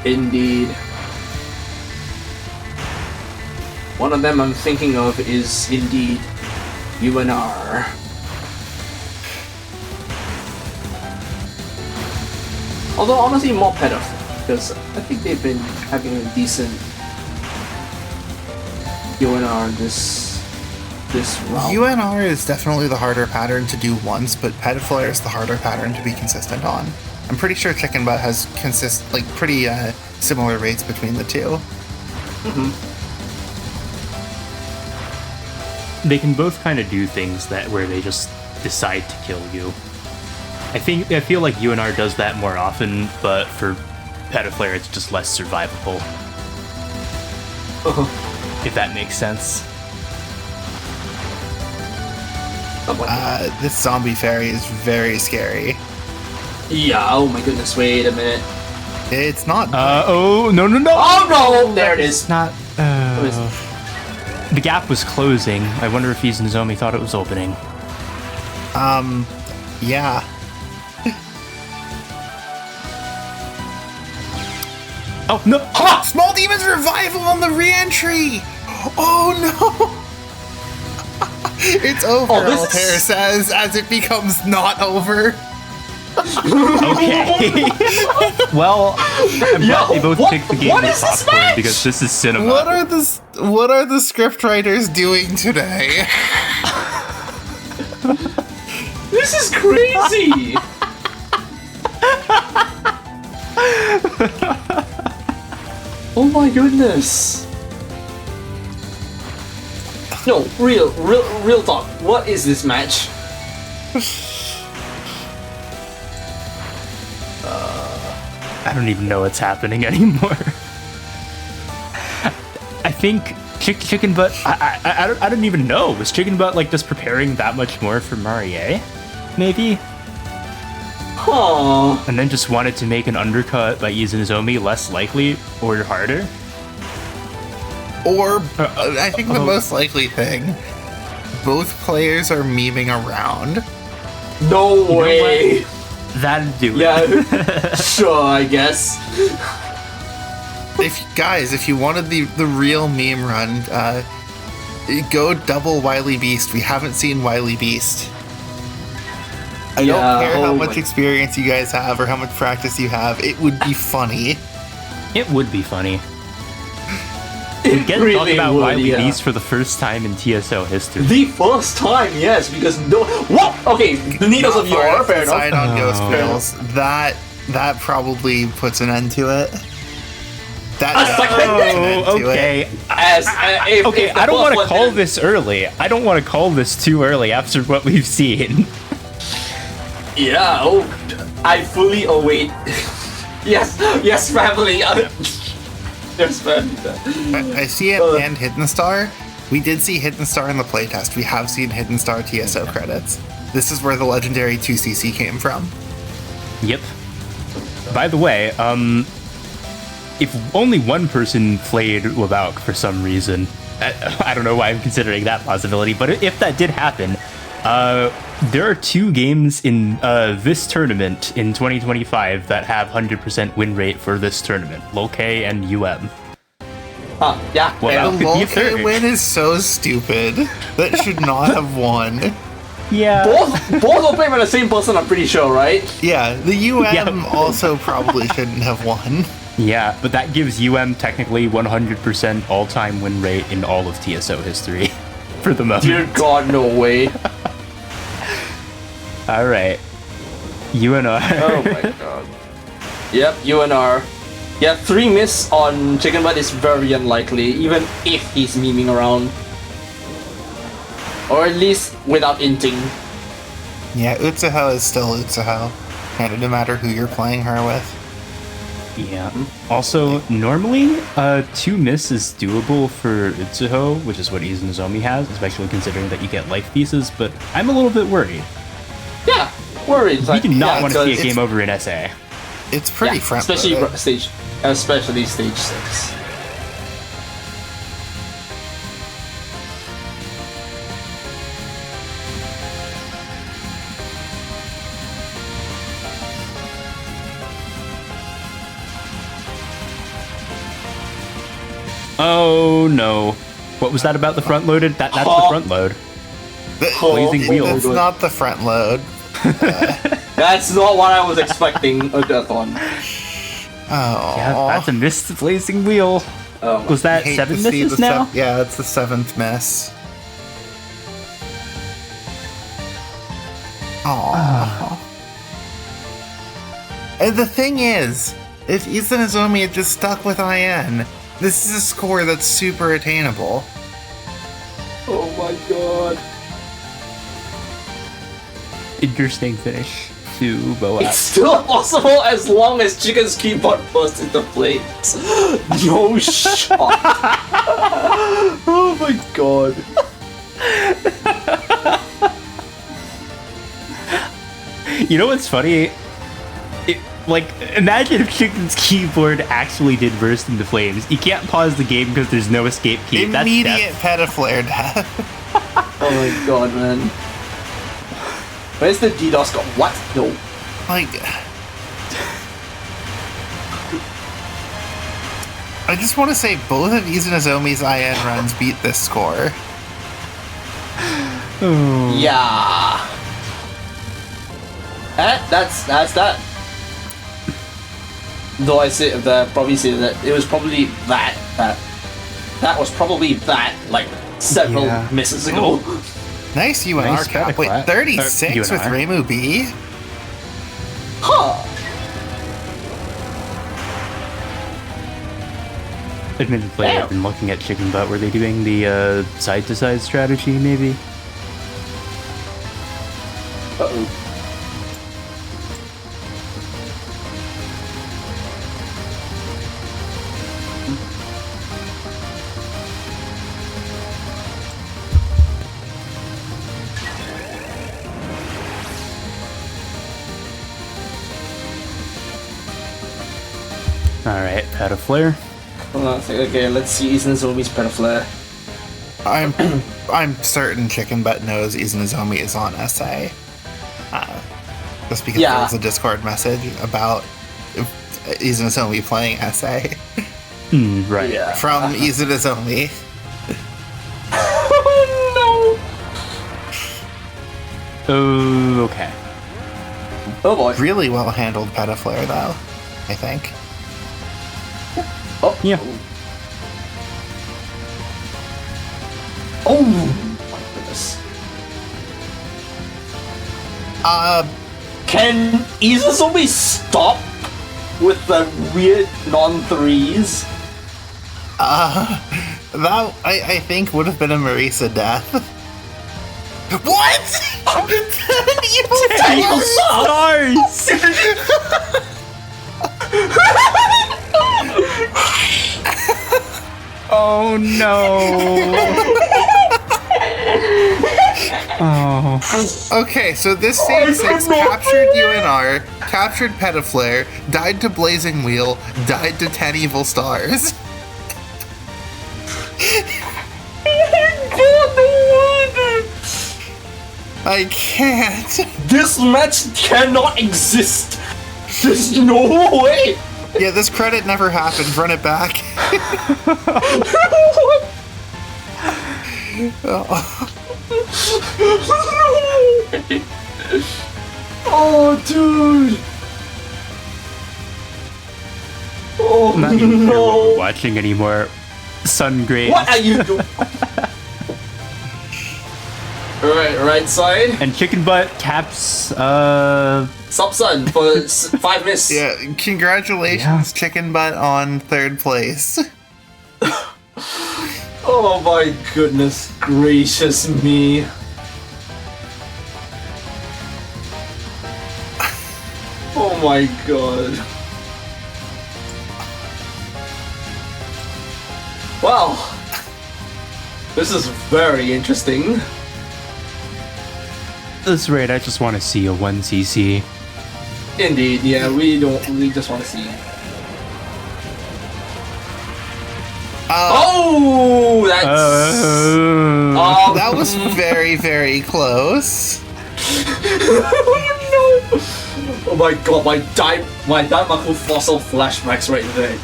Indeed. One of them I'm thinking of is indeed UNR. Although honestly more Pitiful, because I think they've been having a decent UNR this round. UNR is definitely the harder pattern to do once, but Petaflare is the harder pattern to be consistent on. I'm pretty sure Chicken Butt has pretty similar rates between the two. They can both kind of do things where they just decide to kill you. I feel like UNR does that more often, but for Petaflare it's just less survivable. If that makes sense. This zombie fairy is very scary. Yeah, oh my goodness, wait a minute. It's not. Oh no! Oh no! There it is! Not. What is it? The gap was closing. I wonder if IZNZI thought it was opening. Yeah. Oh no! Ha! Small Demon's revival on the re-entry! Oh no! It's over, Oh, this Altair is- says, as it becomes not over. Okay. Well, I'm glad they both picked the game what with is this popcorn match? because this is cinema. What are the script writers doing today? This is crazy! Oh my goodness! No, real talk. What is this match? I don't even know what's happening anymore. I think Chicken Butt. I don't even know. Was Chicken Butt like just preparing that much more for Marie? Maybe. Huh. And then just wanted to make an undercut by IZNZI less likely or harder. Or, I think the most likely thing, both players are memeing around. No way! That'd do it. Yeah, sure, I guess. If you wanted the real meme run, go double Wily Beast. We haven't seen Wily Beast. I don't care how much experience you guys have or how much practice you have. It would be funny. It would be funny. We get to talk about Wily Beast for the first time in TSO history. The first time, yes, because no. What? Okay, the needles of yore, fair enough. Side on Ghost Pills. That probably puts an end to it. That definitely puts an end to okay. it. Okay, I don't want to call this early. I don't want to call this too early after what we've seen. Yeah, I fully await. yes, family. Yes, family. I see it and Hidden Star. We did see Hidden Star in the playtest. We have seen Hidden Star TSO credits. This is where the legendary 2cc came from. Yep. By the way, if only one person played Wabauk for some reason, I don't know why I'm considering that possibility, but if that did happen, there are 2 games in this tournament in 2025 that have 100% win rate for this tournament, Lol-K and UM. Yeah. Well, The Lol-K win is so stupid. That should not have won. Yeah. Both are played by the same person, I'm pretty sure, right? Yeah, the UM also probably shouldn't have won. Yeah, but that gives UM technically 100% all-time win rate in all of TSO history for the moment. Dear God, no way. All right. UNR. Oh my God. Yep, UNR. Yeah, 3 miss on Chicken Butt is very unlikely, even if he's memeing around. Or at least without inting. Yeah, Utsuho is still Utsuho. And no matter who you're playing her with. Yeah. Also, normally, 2 miss is doable for Utsuho, which is what IZNZI has, especially considering that you get life pieces, but I'm a little bit worried. Yeah, worried. We do not want to see a it's- game over in SA. It's pretty front especially stage 6. Oh no. What was that about the front loaded? That's the front load. Blazing wheel. That's not the front load. That's not what I was expecting a death on. Oh. Yeah, that's a missed blazing wheel. Was that Hate 7 to see misses the now? yeah, it's the 7th miss. Oh. And the thing is, if IZNZI had just stuck with IN, this is a score that's super attainable. Oh my God. Interesting finish to Boat. It's still possible as long as Chicken's keyboard bursts into flames. No shot. Oh my God. You know what's funny? Imagine if Chicken's keyboard actually did burst into flames. You can't pause the game because there's no escape key. Immediate petaflare death. Oh my God, man. Where's the DDoS go? What? No. Like, I just want to say both of IZNZI's IN runs beat this score. Yeah. That's that. Though I say that probably say that it was probably that was probably that like several misses ago. Nice UNR Nice cap. Wait, clap. 36 with UNR. Reimu B? Huh. Admittedly, I've been looking at Chicken Butt. Were they doing the side-to-side strategy, maybe? Uh-oh. Alright, Petaflare. Hold on a second. Okay, let's see IZNZI's Petaflare. I'm certain Chicken Butt knows IZNZI is on SA. Just because there was a Discord message about IZNZI playing SA Right. Yeah. from IZNZI. Oh Oh, okay. no. Oh boy. Really well handled petaflare though, I think. Oh. Yeah. Oh my goodness. Can IZNZI stop with the weird non-threes? That I think would have been a Marisa death. What? Evil Stars! Oh no! Oh. Okay, so this same 6 captured UNR, captured Petaflare, died to Blazing Wheel, died to 10 Evil Stars. I can't. This match cannot exist. There's no way. Yeah, this credit never happened. Run it back. Oh, dude. Oh Oh I'm not even sure what no! we're watching anymore. Sun Grade. What are you doing? right side. And Chicken Butt caps, Subsun for 5 miss. Yeah, congratulations, Chicken Butt on 3rd place. Oh my goodness gracious me. Oh my god. Well, this is very interesting. This rate, I just want to see a 1cc. Indeed, yeah, we just want to see. Oh, that's... That was very, very close. Oh no! Oh my god, my Daimaku fossil flashbacks right there.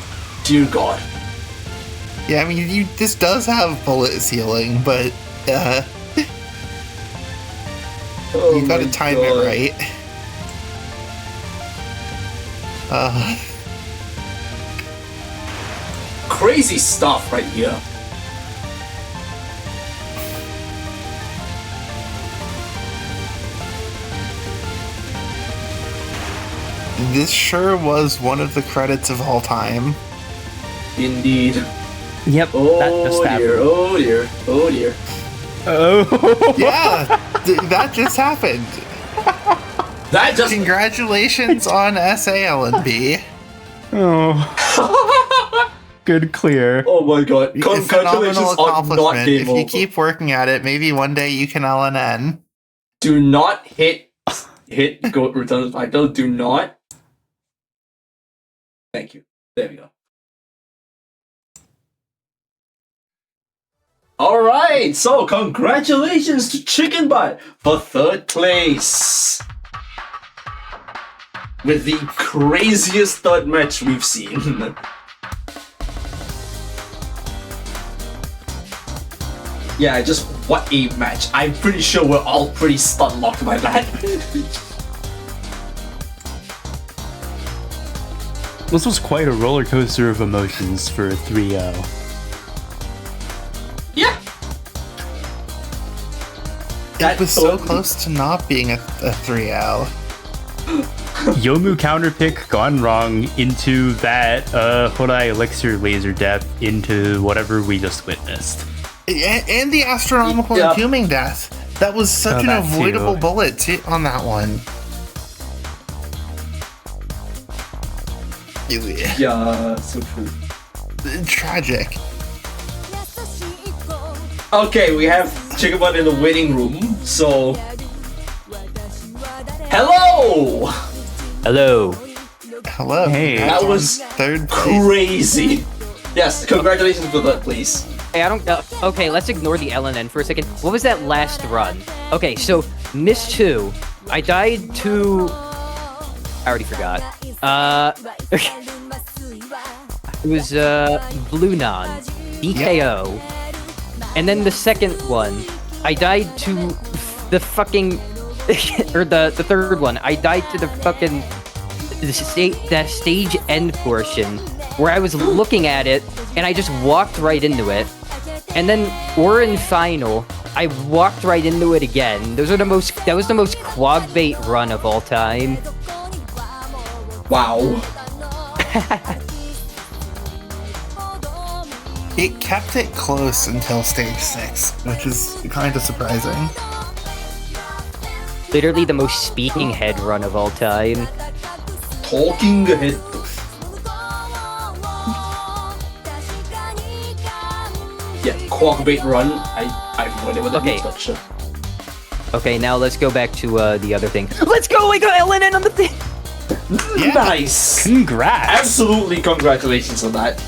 Dear god. Yeah, I mean, this does have bullet ceiling, but Oh you gotta my time god. it right. Crazy stuff right here. This sure was one of the credits of all time. Indeed. Yep, that just Oh dear, happened. oh dear, oh dear. Oh. Yeah, that just happened. That just... Congratulations on SALNB. Oh. Good clear. Oh my god. A phenomenal Congratulations on not accomplishment. game If over. you keep working at it, maybe one day you can LNN. Do not hit go return to title. Do not. Thank you. There we go. Alright, so congratulations to Chicken Butt for 3rd place. With the craziest 3rd match we've seen. Yeah, just what a match. I'm pretty sure we're all pretty stun-locked by that. This was quite a roller coaster of emotions for 3-0. Yeah. It was so close to not being a 3-0. Yomu counterpick gone wrong into that Hourai elixir laser death into whatever we just witnessed. And the astronomical Yeah. entombing death. That was such an that too. avoidable bullet on that one. Yeah, so true. Tragic. Okay, we have Chicken Butt in the waiting room, so... Hello! Hello. Hello. Hey. Congrats That on was 3rd place. Crazy! Yes, congratulations for that, please. Hey, I don't. Okay, let's ignore the LNN for a second. What was that last run? Okay, so Miss 2, I died to. I already forgot. It was Blue Non, DKO, and then the second one, I died to the fucking, or the third one, I died to the fucking that stage end portion where I was looking at it and I just walked right into it. And then we're in final. I walked right into it again. That was the most quag bait run of all time. Wow. It kept it close until stage 6, which is kind of surprising. Literally the most speaking head run of all time. Talking ahead. Yeah, quackbait run. I have no idea what that Okay. means, but sure. Okay, now let's go back to the other thing. Let's go! I got LNN on the thing! Yeah. Nice! Congrats. Absolutely congratulations on that.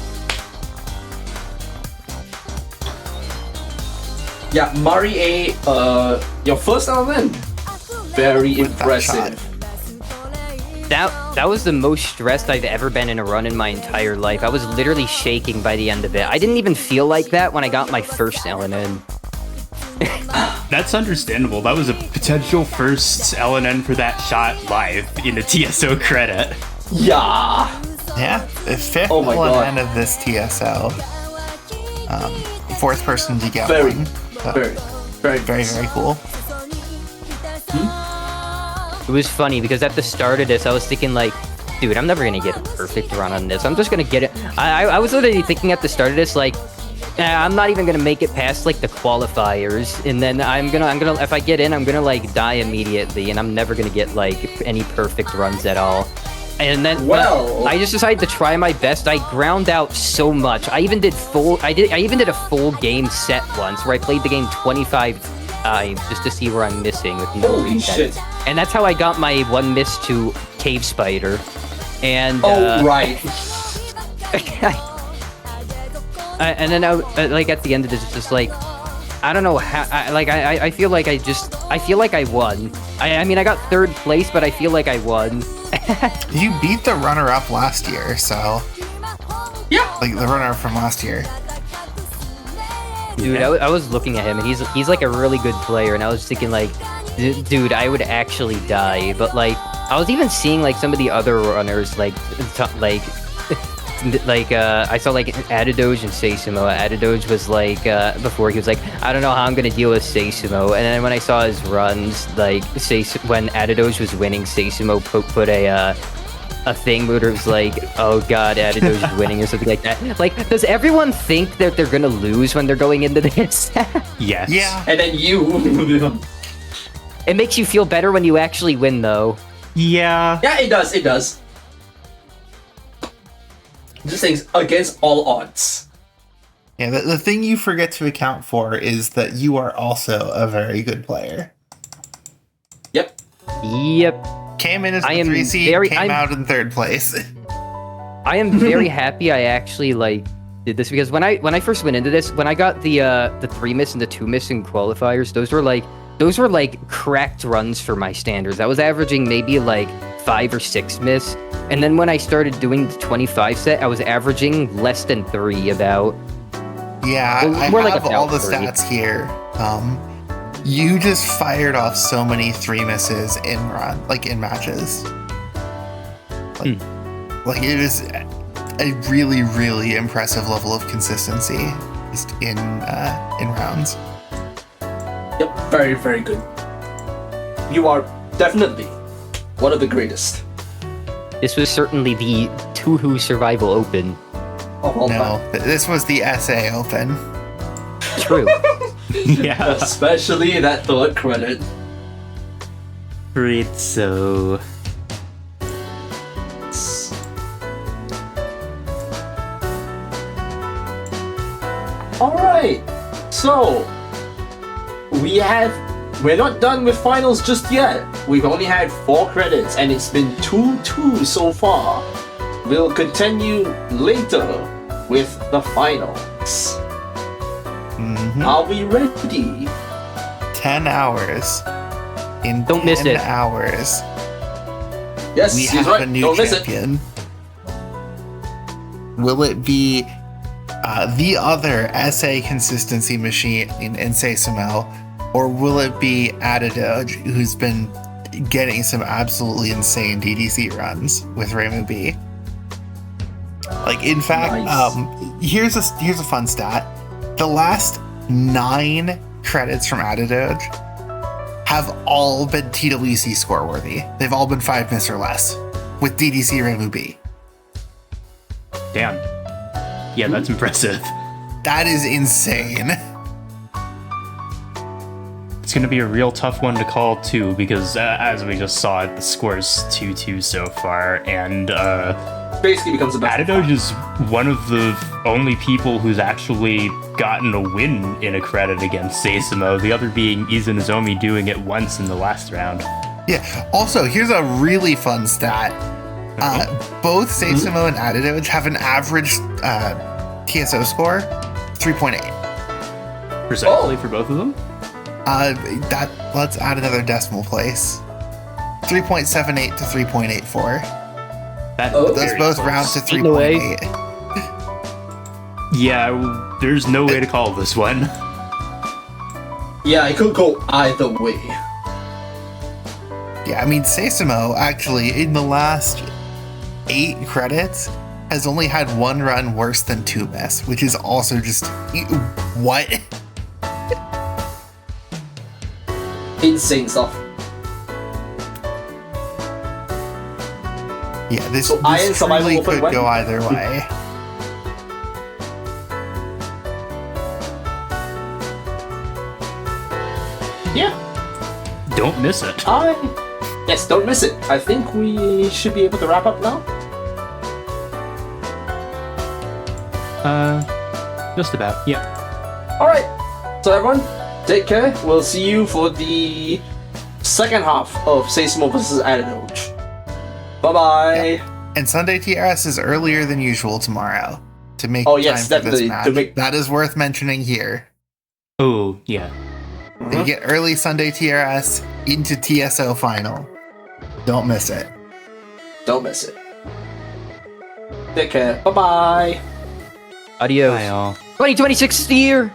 Yeah, Mari A, your first element. Very With that impressive. That was the most stressed I've ever been in a run in my entire life. I was literally shaking by the end of it. I didn't even feel like that when I got my first LNN. That's understandable. That was a potential first LNN for that shot live in a TSO credit. Yeah. Yeah, the fifth Oh my one God. end of this TSO. Fourth person to get Very, one. So, very, very, very, very cool. It was funny because at the start of this, I was thinking like, dude, I'm never gonna get a perfect run on this. I'm just gonna get it. I was literally thinking at the start of this, like, I'm not even gonna make it past like the qualifiers, and then I'm gonna if I get in, I'm gonna like die immediately, and I'm never gonna get like any perfect runs at all. And then I just decided to try my best. I ground out so much. I even did a full game set once where I played the game 25 times just to see where I'm missing with no Holy reset. shit. And that's how I got my one miss to Cave Spider. And right. and then like at the end of this, it's just like, I don't know how. I feel like I won. I mean, I got third place, but I feel like I won. You beat the runner-up last year, so Yeah. like the runner-up from last year. Dude, I was looking at him, and he's like a really good player, and I was thinking like, dude, I would actually die. But like, I was even seeing like some of the other runners, like I saw like Adadoge and Seisumo. Adadoge was like before he was like, I don't know how I'm gonna deal with Seisumo. And then when I saw his runs, like when Adadoge was winning, Seisumo put a thing where it was like, oh god, Adadoge is winning or something like that. Like, does everyone think that they're gonna lose when they're going into this? Yes. Yeah. And then you. It makes you feel better when you actually win, though. Yeah. Yeah, it does. It does. Just things against all odds. Yeah, the thing you forget to account for is that you are also a very good player. Yep. Yep. Came in as the I am 3 seed, came out in third place. I am very happy I actually like did this because when I first went into this, when I got the 3 miss and the 2 miss in qualifiers, those were like cracked runs for my standards. I was averaging maybe like 5 or 6 miss, and then when I started doing the 25 set, I was averaging less than 3 about. Yeah, Well, I more like have all the about 3. stats here. You just fired off so many 3 misses in matches. Like it was a really, really impressive level of consistency just in rounds. Yep. Very, very good. You are definitely one of the greatest This was certainly the Touhou Survival Open. of all No, time. this was the SA Open. True. Yeah. Especially that third credit. Great. So. Alright. So we're not done with finals just yet. We've only had 4 credits and it's been 2-2 so far. We'll continue later with the finals. Are we ready? 10 hours. In Don't miss 10 it. hours, Yes, we he's have right. a new Don't miss it. champion. Will it be the other SA consistency machine in Seisumo, or will it be Adadoge, who's been getting some absolutely insane DDC runs with Reimu B? Like, in fact, Nice. here's a fun stat. The last 9 credits from Adadoge have all been TWC score worthy. They've all been 5 miss or less with DDC Reimu B. Damn. Yeah, that's impressive. That is insane. It's going to be a real tough one to call, too, because as we just saw, the score is 2-2 so far, and Basically becomes a best of Adadoge 5. is one of the only people who's actually gotten a win in a credit against Seisumo, the other being IZNZI doing it once in the last round. Yeah. Also, here's a really fun stat. Both Seisumo and Adadoge have an average TSO score 3.8. Precisely for both of them? Let's add another decimal place. 3.78 to 3.84. That Oh. Those very both close. round to Eating away. 3.8. Yeah, there's no way to call this one. Yeah, it could go either way. Yeah, I mean, Seisumo, actually, in the last 8 credits, has only had one run worse than Tubes, which is also just what? Insane stuff. Yeah, this, So this Survival truly Open could when? go either way. Yeah. Don't miss it. Yes, don't miss it. I think we should be able to wrap up now. Just about. Yeah. Alright. So everyone, take care. We'll see you for the second half of Seismo vs. Adenoge. Bye-bye. Yep. And Sunday TRS is earlier than usual tomorrow to make Oh, yes, time for this definitely, match. That is worth mentioning here. Oh, yeah. You get early Sunday TRS into TSO final. Don't miss it. Don't miss it. Take care. Bye-bye. Adios. Bye, all. 2026 is the year.